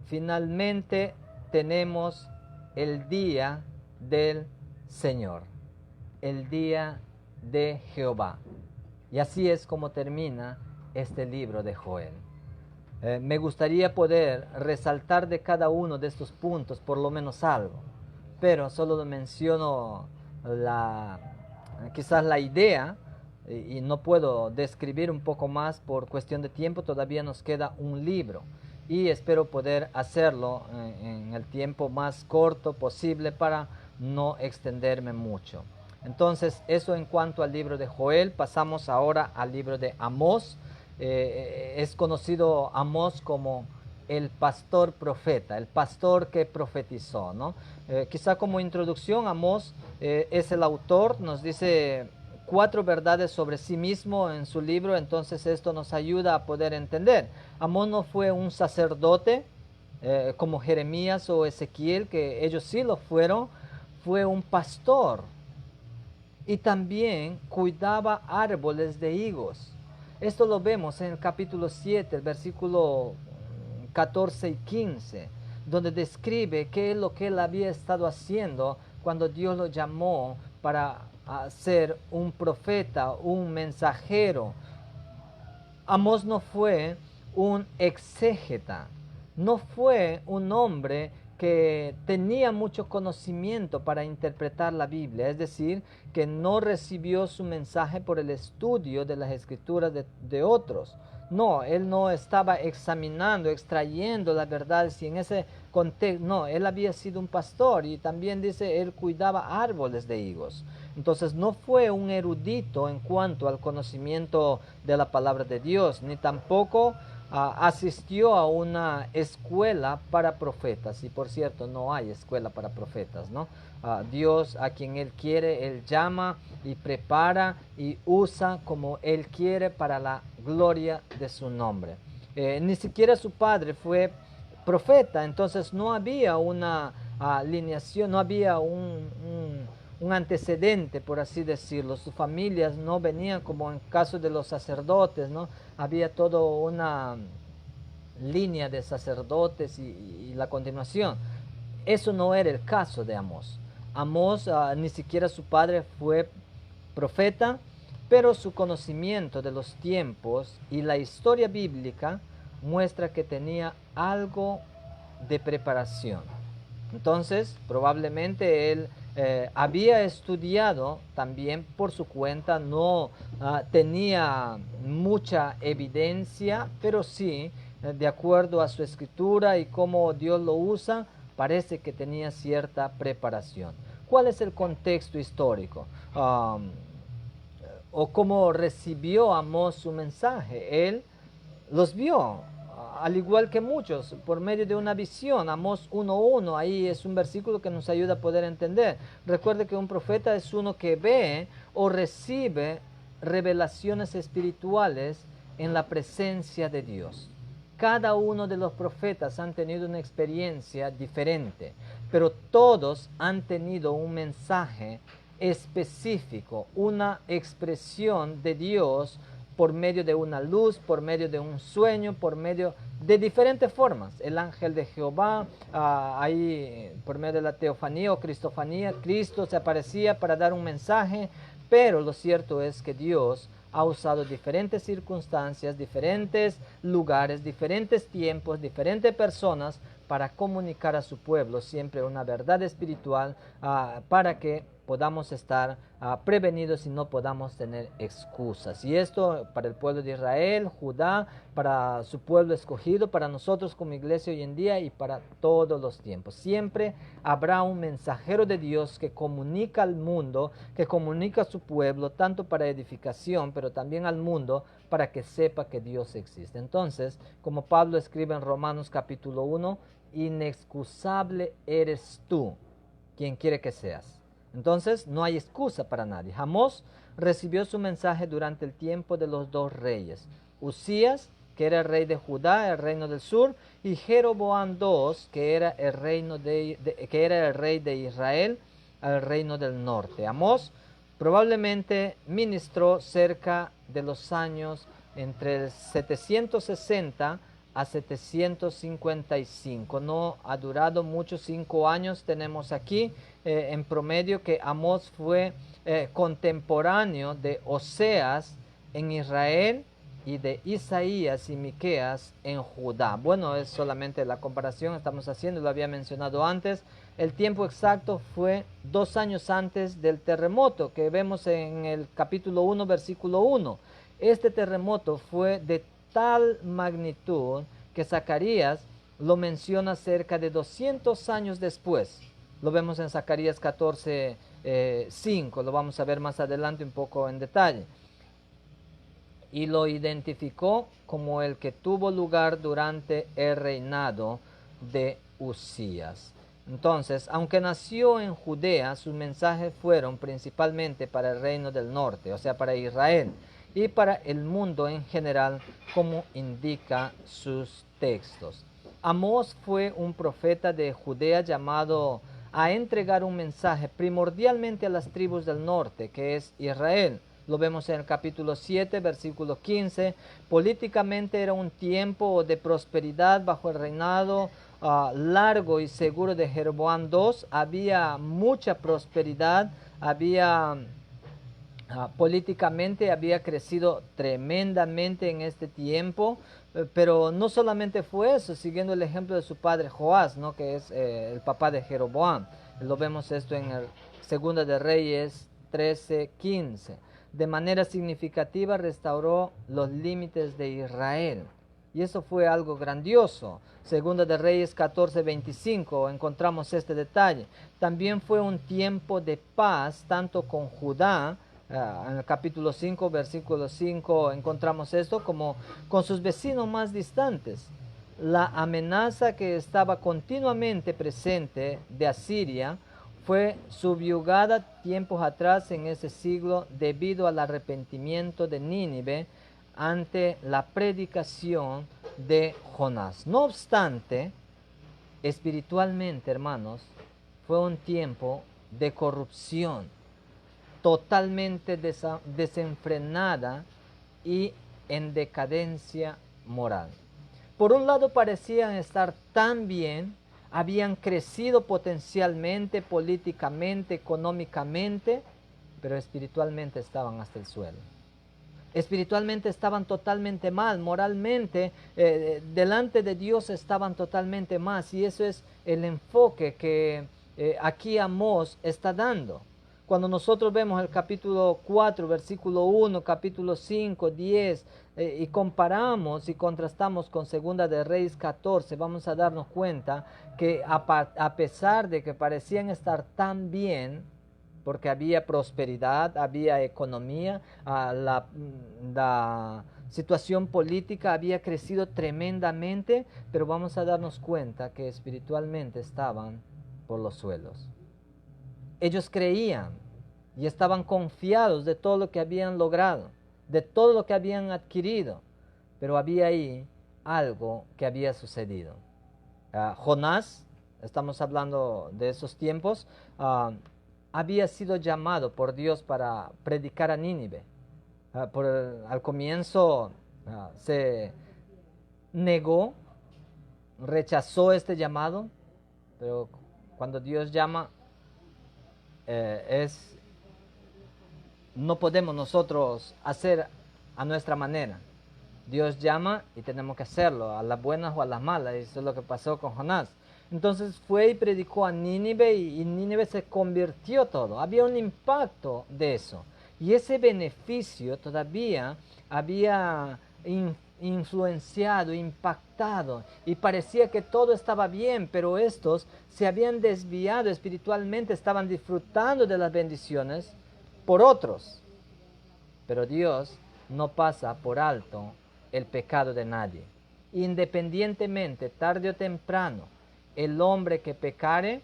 finalmente tenemos el día del Señor, el día de Jehová. Y así es como termina este libro de Joel. Me gustaría poder resaltar de cada uno de estos puntos por lo menos algo, pero solo menciono quizás la idea, y no puedo describir un poco más por cuestión de tiempo. Todavía nos queda un libro y espero poder hacerlo en el tiempo más corto posible para no extenderme mucho. Entonces, eso en cuanto al libro de Joel. Pasamos ahora al libro de Amós. Es conocido Amós como el pastor profeta, el pastor que profetizó, ¿no? Quizá como introducción, Amós es el autor, nos dice 4 verdades sobre sí mismo en su libro. Entonces esto nos ayuda a poder entender. Amós no fue un sacerdote como Jeremías o Ezequiel, que ellos sí lo fueron. Fue un pastor, y también cuidaba árboles de higos. Esto lo vemos en el capítulo 7, el versículo 14 y 15, donde describe qué es lo que él había estado haciendo cuando Dios lo llamó para ser un profeta, un mensajero. Amós no fue un exégeta, no fue un hombre que tenía mucho conocimiento para interpretar la Biblia, es decir, que no recibió su mensaje por el estudio de las escrituras de otros, No, él no estaba examinando, extrayendo la verdad, si en ese contexto, no, él había sido un pastor y también dice, él cuidaba árboles de higos. Entonces no fue un erudito en cuanto al conocimiento de la palabra de Dios, ni tampoco asistió a una escuela para profetas. Y por cierto, no hay escuela para profetas, ¿no? Dios a quien Él quiere, Él llama y prepara y usa como Él quiere para la gloria de su nombre. Ni siquiera su padre fue profeta, entonces no había una alineación, no había un antecedente, por así decirlo. Sus familias no venían como en caso de los sacerdotes, ¿no? Había toda una línea de sacerdotes y la continuación. Eso no era el caso de Amós. Amós, ni siquiera su padre fue profeta, pero su conocimiento de los tiempos y la historia bíblica muestra que tenía algo de preparación. Entonces, probablemente él había estudiado también por su cuenta, no tenía mucha evidencia, pero sí, de acuerdo a su escritura y cómo Dios lo usa, parece que tenía cierta preparación. ¿Cuál es el contexto histórico? O cómo recibió Amós su mensaje. Él los vio, al igual que muchos, por medio de una visión. Amós 1:1, ahí es un versículo que nos ayuda a poder entender. Recuerde que un profeta es uno que ve o recibe revelaciones espirituales en la presencia de Dios. Cada uno de los profetas han tenido una experiencia diferente, pero todos han tenido un mensaje específico, una expresión de Dios por medio de una luz, por medio de un sueño, por medio de diferentes formas. El ángel de Jehová, ahí por medio de la teofanía o cristofanía, Cristo se aparecía para dar un mensaje, pero lo cierto es que Dios ha usado diferentes circunstancias, diferentes lugares, diferentes tiempos, diferentes personas para comunicar a su pueblo siempre una verdad espiritual para que podamos estar prevenidos y no podamos tener excusas. Y esto para el pueblo de Israel, Judá, para su pueblo escogido, para nosotros como iglesia hoy en día y para todos los tiempos. Siempre habrá un mensajero de Dios que comunica al mundo, que comunica a su pueblo, tanto para edificación, pero también al mundo, para que sepa que Dios existe. Entonces, como Pablo escribe en Romanos capítulo 1, inexcusable eres tú, quien quiere que seas. Entonces no hay excusa para nadie. Amós recibió su mensaje durante el tiempo de los dos reyes. Usías, que era el rey de Judá, el reino del sur, y Jeroboam II, que era el rey de Israel, el reino del norte. Amós probablemente ministró cerca de los años entre el 760 a 755. No ha durado mucho, 5 años tenemos aquí en promedio, que Amós fue contemporáneo de Oseas en Israel y de Isaías y Miqueas en Judá. Bueno, es solamente la comparación estamos haciendo, lo había mencionado antes. El tiempo exacto fue 2 años antes del terremoto que vemos en el capítulo 1, versículo 1. Este terremoto fue de tal magnitud que Zacarías lo menciona cerca de 200 años después. Lo vemos en Zacarías 14:5, lo vamos a ver más adelante un poco en detalle. Y lo identificó como el que tuvo lugar durante el reinado de Usías. Entonces, aunque nació en Judea, sus mensajes fueron principalmente para el reino del norte, o sea, para Israel, y para el mundo en general, como indica sus textos. Amós fue un profeta de Judea llamado a entregar un mensaje primordialmente a las tribus del norte, que es Israel. Lo vemos en el capítulo 7, versículo 15. Políticamente era un tiempo de prosperidad bajo el reinado largo y seguro de Jeroboam II. Había mucha prosperidad, políticamente había crecido tremendamente en este tiempo, pero no solamente fue eso, siguiendo el ejemplo de su padre Joás, ¿no? Que es el papá de Jeroboam. Lo vemos esto en el Segunda de Reyes 13:15. de manera significativa restauró los límites de Israel. Y eso fue algo grandioso. Segunda de Reyes 14:25 encontramos este detalle. También fue un tiempo de paz tanto con Judá, en el capítulo 5, versículo 5 encontramos esto, como con sus vecinos más distantes. La amenaza que estaba continuamente presente de Asiria fue subyugada tiempos atrás en ese siglo debido al arrepentimiento de Nínive ante la predicación de Jonás. No obstante, espiritualmente, hermanos, fue un tiempo de corrupción totalmente desenfrenada y en decadencia moral. Por un lado parecían estar tan bien, habían crecido potencialmente, políticamente, económicamente, pero espiritualmente estaban hasta el suelo. Espiritualmente estaban totalmente mal, moralmente, delante de Dios estaban totalmente mal. Y eso es el enfoque que aquí Amós está dando. Cuando nosotros vemos el capítulo 4, versículo 1, capítulo 5, 10, y comparamos y contrastamos con Segunda de Reyes 14, vamos a darnos cuenta que a pesar de que parecían estar tan bien, porque había prosperidad, había economía, la situación política había crecido tremendamente, pero vamos a darnos cuenta que espiritualmente estaban por los suelos. Ellos creían y estaban confiados de todo lo que habían logrado, de todo lo que habían adquirido, pero había ahí algo que había sucedido. Jonás, estamos hablando de esos tiempos, había sido llamado por Dios para predicar a Nínive. Al comienzo se negó, rechazó este llamado, pero cuando Dios llama, no podemos nosotros hacer a nuestra manera. Dios llama y tenemos que hacerlo, a las buenas o a las malas. Eso es lo que pasó con Jonás. Entonces fue y predicó a Nínive y Nínive se convirtió todo. Había un impacto de eso. Y ese beneficio todavía había influenciado, impactado. Y parecía que todo estaba bien, pero estos se habían desviado espiritualmente, estaban disfrutando de las bendiciones por otros. Pero Dios no pasa por alto el pecado de nadie. Independientemente, tarde o temprano, el hombre que pecare,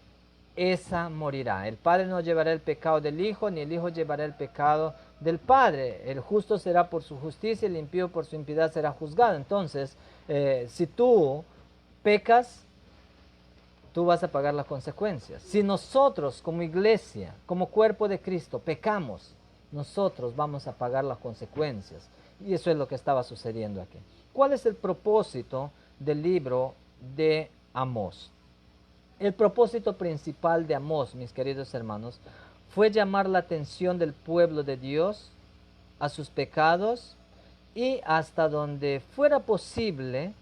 esa morirá. El Padre no llevará el pecado del Hijo, ni el Hijo llevará el pecado del Padre. El justo será por su justicia, el impío por su impiedad será juzgado. Entonces, si tú pecas, tú vas a pagar las consecuencias. Si nosotros como iglesia, como cuerpo de Cristo, pecamos, nosotros vamos a pagar las consecuencias. Y eso es lo que estaba sucediendo aquí. ¿Cuál es el propósito del libro de Amós? El propósito principal de Amós, mis queridos hermanos, fue llamar la atención del pueblo de Dios a sus pecados y hasta donde fuera posible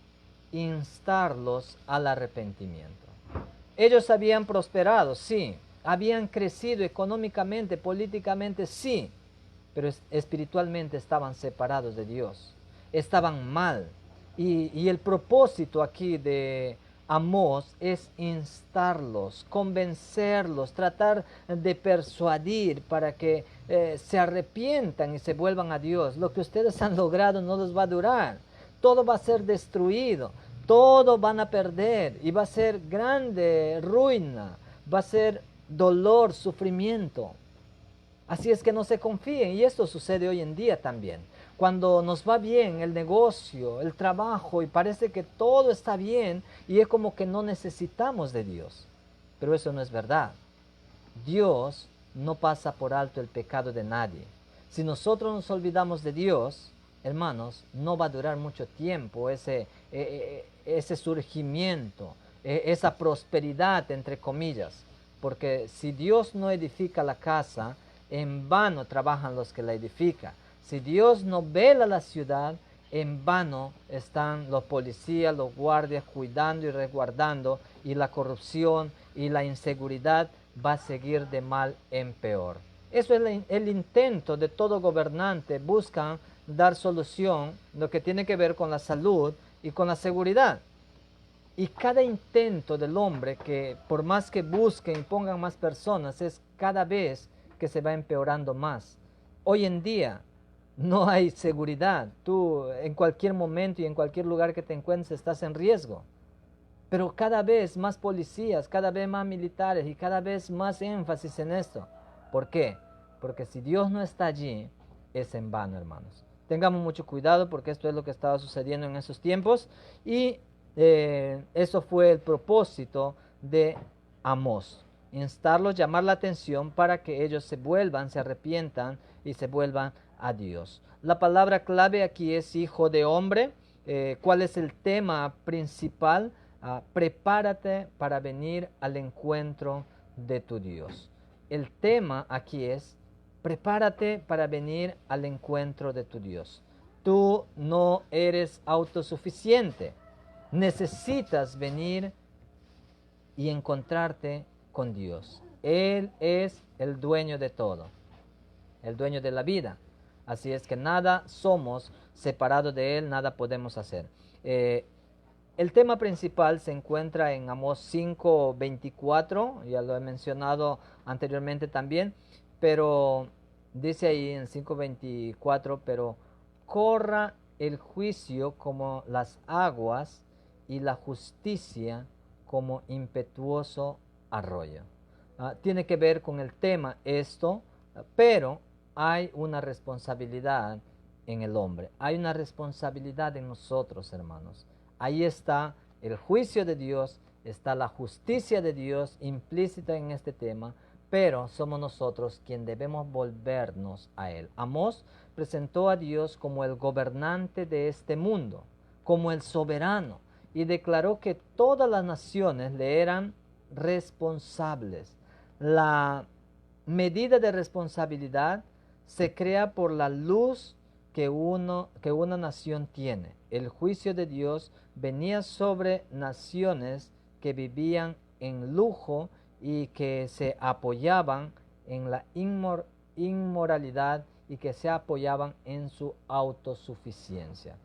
instarlos al arrepentimiento. Ellos habían prosperado, sí, habían crecido económicamente, políticamente, sí, pero espiritualmente estaban separados de Dios, estaban mal. Y el propósito aquí de Amós es instarlos, convencerlos, tratar de persuadir para que se arrepientan y se vuelvan a Dios. Lo que ustedes han logrado no les va a durar, todo va a ser destruido, todo van a perder y va a ser grande ruina, va a ser dolor, sufrimiento. Así es que no se confíen, y esto sucede hoy en día también. Cuando nos va bien el negocio, el trabajo, y parece que todo está bien, y es como que no necesitamos de Dios. Pero eso no es verdad. Dios no pasa por alto el pecado de nadie. Si nosotros nos olvidamos de Dios, hermanos, no va a durar mucho tiempo ese surgimiento, esa prosperidad, entre comillas. Porque si Dios no edifica la casa, en vano trabajan los que la edifican. Si Dios no vela la ciudad, en vano están los policías, los guardias cuidando y resguardando, y la corrupción y la inseguridad va a seguir de mal en peor. Eso es el intento de todo gobernante. Buscan dar solución lo que tiene que ver con la salud y con la seguridad. Y cada intento del hombre, que por más que busquen y pongan más personas, es cada vez que se va empeorando más. Hoy en día no hay seguridad. Tú en cualquier momento y en cualquier lugar que te encuentres estás en riesgo. Pero cada vez más policías, cada vez más militares y cada vez más énfasis en esto. ¿Por qué? Porque si Dios no está allí, es en vano, hermanos. Tengamos mucho cuidado porque esto es lo que estaba sucediendo en esos tiempos y eso fue el propósito de Amós. Instarlos, llamar la atención para que ellos se vuelvan, se arrepientan y se vuelvan a Dios. La palabra clave aquí es hijo de hombre. ¿Cuál es el tema principal? Prepárate para venir al encuentro de tu Dios. El tema aquí es, prepárate para venir al encuentro de tu Dios. Tú no eres autosuficiente. Necesitas venir y encontrarte con Dios. Él es el dueño de todo, el dueño de la vida. Así es que nada somos separados de Él, nada podemos hacer. El tema principal se encuentra en Amós 5:24, ya lo he mencionado anteriormente también, pero dice ahí en 5:24, pero corra el juicio como las aguas y la justicia como impetuoso arroyo. Tiene que ver con el tema esto, pero hay una responsabilidad en el hombre, hay una responsabilidad en nosotros, hermanos. Ahí está el juicio de Dios, está la justicia de Dios implícita en este tema, pero somos nosotros quien debemos volvernos a Él. Amós presentó a Dios como el gobernante de este mundo, como el soberano, y declaró que todas las naciones le eran responsables. La medida de responsabilidad se crea por la luz que una nación tiene. El juicio de Dios venía sobre naciones que vivían en lujo y que se apoyaban en la inmoralidad y que se apoyaban en su autosuficiencia.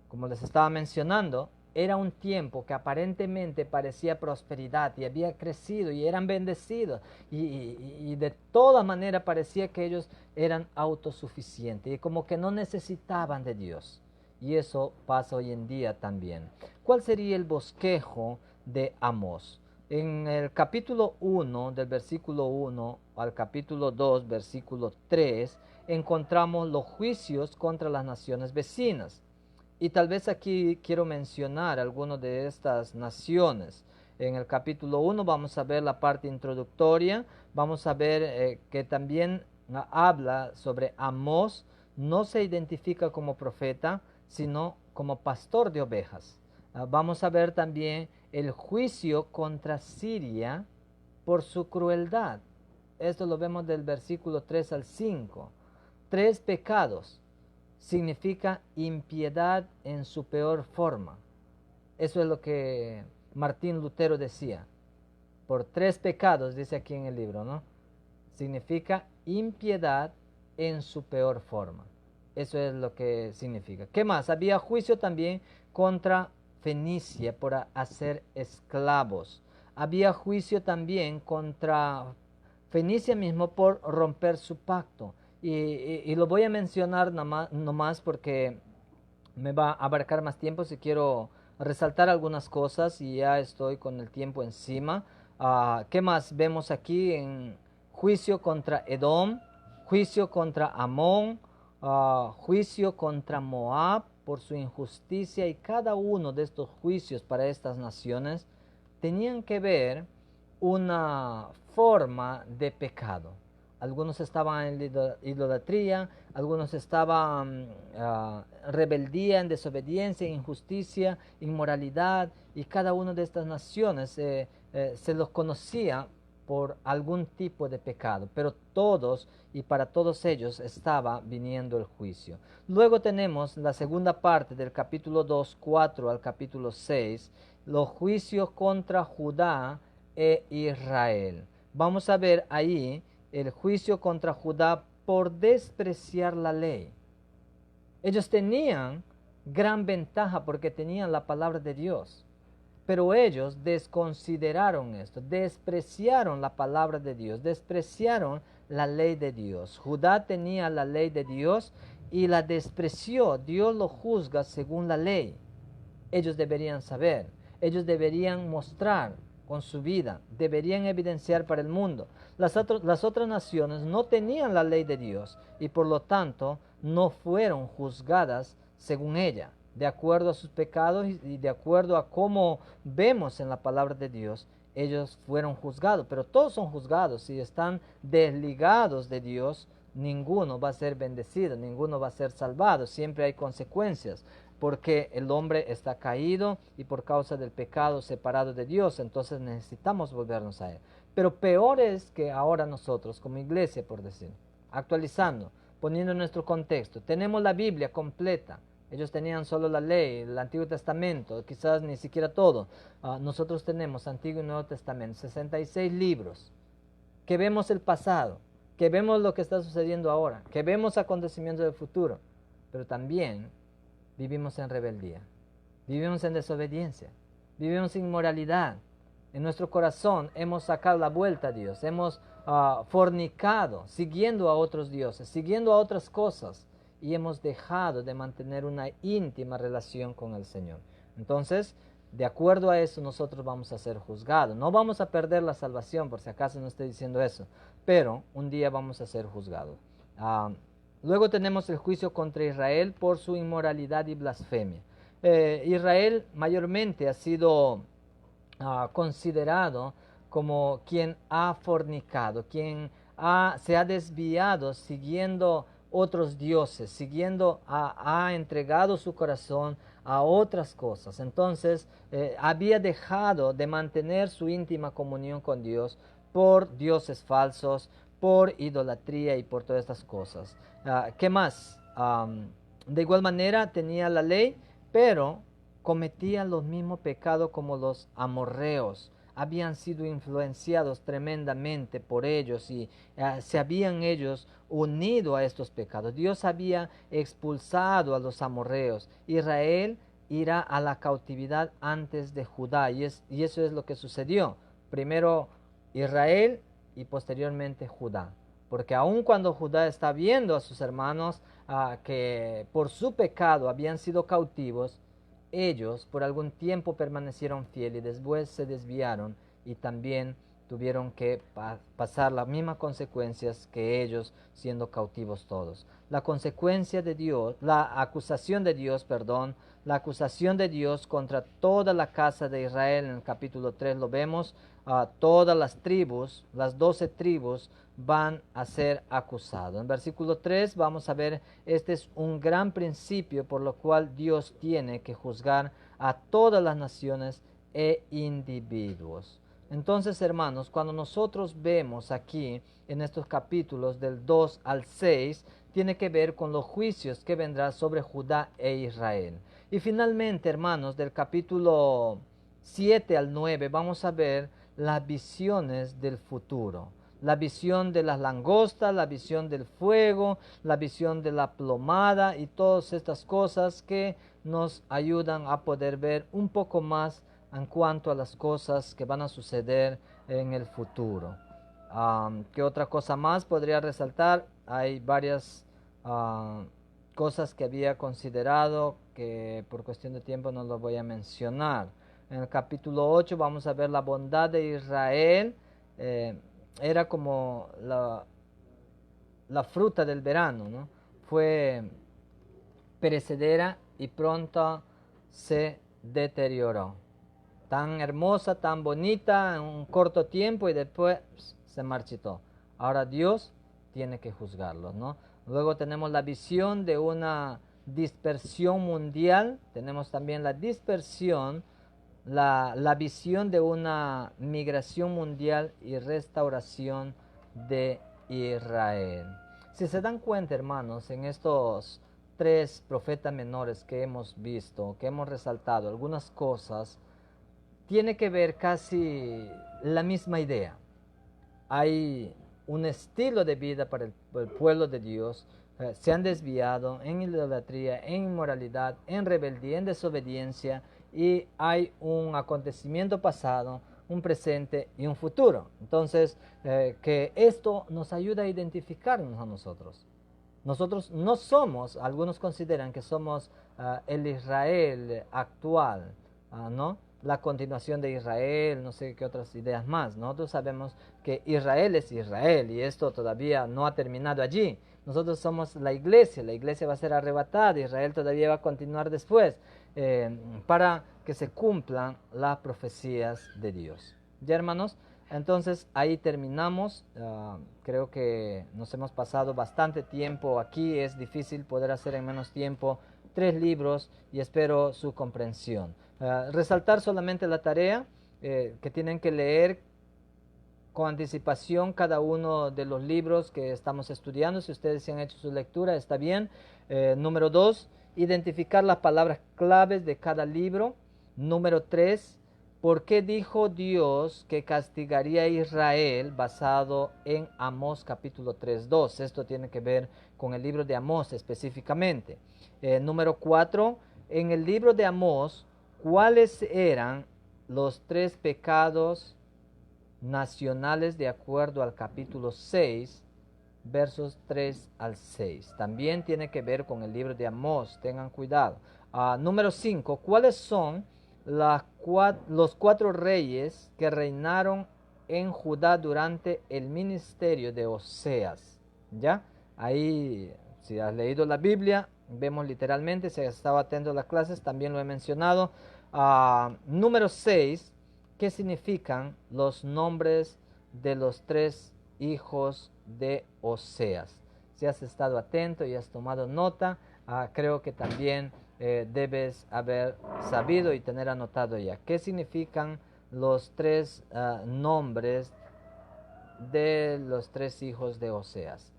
Como les estaba mencionando, era un tiempo que aparentemente parecía prosperidad y había crecido y eran bendecidos y de toda manera parecía que ellos eran autosuficientes y como que no necesitaban de Dios. Y eso pasa hoy en día también. ¿Cuál sería el bosquejo de Amós? En el capítulo 1, del versículo 1 al capítulo 2, versículo 3, encontramos los juicios contra las naciones vecinas. Y tal vez aquí quiero mencionar algunas de estas naciones. En el capítulo 1 vamos a ver la parte introductoria, vamos a ver que también habla sobre Amós, no se identifica como profeta, sino como pastor de ovejas. Vamos a ver también el juicio contra Siria por su crueldad. Esto lo vemos del versículo 3 al 5. 3 pecados significa impiedad en su peor forma. Eso es lo que Martín Lutero decía. Por 3 pecados, dice aquí en el libro, ¿no? Significa impiedad en su peor forma. Eso es lo que significa. ¿Qué más? Había juicio también contra Fenicia por hacer esclavos. Había juicio también contra Fenicia mismo por romper su pacto. Y lo voy a mencionar nomás porque me va a abarcar más tiempo si quiero resaltar algunas cosas y ya estoy con el tiempo encima. ¿Qué más vemos aquí? En juicio contra Edom, juicio contra Amón, juicio contra Moab por su injusticia, y cada uno de estos juicios para estas naciones tenían que ver una forma de pecado. Algunos estaban en idolatría, algunos estaban rebeldía, en desobediencia, injusticia, inmoralidad, y cada una de estas naciones se los conocía por algún tipo de pecado, pero todos y para todos ellos estaba viniendo el juicio. Luego tenemos la segunda parte del capítulo 2, 4 al capítulo 6, los juicios contra Judá e Israel. Vamos a ver ahí el juicio contra Judá por despreciar la ley. Ellos tenían gran ventaja porque tenían la palabra de Dios, pero ellos desconsideraron esto, despreciaron la palabra de Dios, despreciaron la ley de Dios. Judá tenía la ley de Dios y la despreció. Dios lo juzga según la ley. Ellos deberían saber, ellos deberían mostrar con su vida, deberían evidenciar para el mundo. Las otras naciones no tenían la ley de Dios y por lo tanto no fueron juzgadas según ella, de acuerdo a sus pecados y de acuerdo a cómo vemos en la palabra de Dios. Ellos fueron juzgados, pero todos son juzgados. Si están desligados de Dios, ninguno va a ser bendecido, ninguno va a ser salvado. Siempre hay consecuencias, porque el hombre está caído y por causa del pecado separado de Dios, entonces necesitamos volvernos a Él. Pero peor es que ahora nosotros, como iglesia, por decir, actualizando, poniendo nuestro contexto, tenemos la Biblia completa. Ellos tenían solo la ley, el Antiguo Testamento, quizás ni siquiera todo. Nosotros tenemos Antiguo y Nuevo Testamento, 66 libros, que vemos el pasado, que vemos lo que está sucediendo ahora, que vemos acontecimientos del futuro, pero también vivimos en rebeldía, vivimos en desobediencia, vivimos en inmoralidad. En nuestro corazón hemos sacado la vuelta a Dios, hemos fornicado, siguiendo a otros dioses, siguiendo a otras cosas, y hemos dejado de mantener una íntima relación con el Señor. Entonces, de acuerdo a eso, nosotros vamos a ser juzgados. No vamos a perder la salvación, por si acaso no estoy diciendo eso, pero un día vamos a ser juzgados. Luego tenemos el juicio contra Israel por su inmoralidad y blasfemia. Israel mayormente ha sido considerado como quien ha fornicado, quien se ha desviado siguiendo otros dioses, ha entregado su corazón a otras cosas. Entonces había dejado de mantener su íntima comunión con Dios por dioses falsos, por idolatría y por todas estas cosas. ¿Qué más? De igual manera tenía la ley, pero cometía los mismos pecados como los amorreos. Habían sido influenciados tremendamente por ellos y se habían ellos unido a estos pecados. Dios había expulsado a los amorreos. Israel irá a la cautividad antes de Judá y eso es lo que sucedió. Primero Israel y posteriormente Judá. Porque aun cuando Judá está viendo a sus hermanos que por su pecado habían sido cautivos, ellos por algún tiempo permanecieron fieles y después se desviaron y también tuvieron que pasar las mismas consecuencias que ellos siendo cautivos todos. La consecuencia de Dios, la acusación de Dios contra toda la casa de Israel en el capítulo 3 lo vemos. Todas las tribus, las 12 tribus van a ser acusados. En versículo 3 vamos a ver, este es un gran principio por lo cual Dios tiene que juzgar a todas las naciones e individuos. Entonces, hermanos, cuando nosotros vemos aquí en estos capítulos del 2 al 6, tiene que ver con los juicios que vendrán sobre Judá e Israel. Y finalmente, hermanos, del capítulo 7 al 9 vamos a ver las visiones del futuro. La visión de las langostas, la visión del fuego, la visión de la plomada y todas estas cosas que nos ayudan a poder ver un poco más en cuanto a las cosas que van a suceder en el futuro. ¿Qué otra cosa más podría resaltar? Hay varias cosas que había considerado que por cuestión de tiempo no lo voy a mencionar. En el capítulo 8 vamos a ver la bondad de Israel. Era como la fruta del verano, ¿no? Fue perecedera y pronto se deterioró. Tan hermosa, tan bonita en un corto tiempo y después se marchitó. Ahora Dios tiene que juzgarlos, ¿no? Luego tenemos la visión de una dispersión mundial. Tenemos también la dispersión, la visión de una migración mundial y restauración de Israel. Si se dan cuenta, hermanos, en estos 3 profetas menores que hemos visto, que hemos resaltado algunas cosas, tiene que ver casi la misma idea. Hay un estilo de vida para el pueblo de Dios, se han desviado en idolatría, en inmoralidad, en rebeldía, en desobediencia, y hay un acontecimiento pasado, un presente y un futuro. Entonces, que esto nos ayuda a identificarnos a nosotros. Nosotros no somos, algunos consideran que somos el Israel actual, ¿no? La continuación de Israel, no sé qué otras ideas más. Nosotros sabemos que Israel es Israel y esto todavía no ha terminado allí. Nosotros somos la iglesia va a ser arrebatada, Israel todavía va a continuar después, para que se cumplan las profecías de Dios. ¿Ya, hermanos? Entonces ahí terminamos. Creo que nos hemos pasado bastante tiempo aquí. Es difícil poder hacer en menos tiempo 3 libros y espero su comprensión. Resaltar solamente la tarea que tienen que leer con anticipación cada uno de los libros que estamos estudiando. Si ustedes se han hecho su lectura, está bien. Número 2, identificar las palabras claves de cada libro. Número 3, ¿por qué dijo Dios que castigaría a Israel basado en Amós capítulo 3:2? Esto tiene que ver con el libro de Amós específicamente. Número 4, en el libro de Amós, ¿cuáles eran los 3 pecados nacionales de acuerdo al capítulo 6, versos 3 al 6? También tiene que ver con el libro de Amós, tengan cuidado. Número 5, ¿cuáles son los 4 reyes que reinaron en Judá durante el ministerio de Oseas? ¿Ya? Ahí, si has leído la Biblia, vemos literalmente, si has estado atento a las clases, también lo he mencionado. Número 6, ¿qué significan los nombres de los 3 hijos de Oseas? Si has estado atento y has tomado nota, creo que también debes haber sabido y tener anotado ya. ¿Qué significan los 3 nombres de los 3 hijos de Oseas?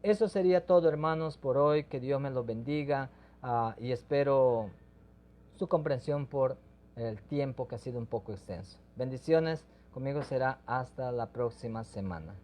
Eso sería todo, hermanos, por hoy. Que Dios me los bendiga y espero su comprensión por el tiempo que ha sido un poco extenso. Bendiciones, conmigo será hasta la próxima semana.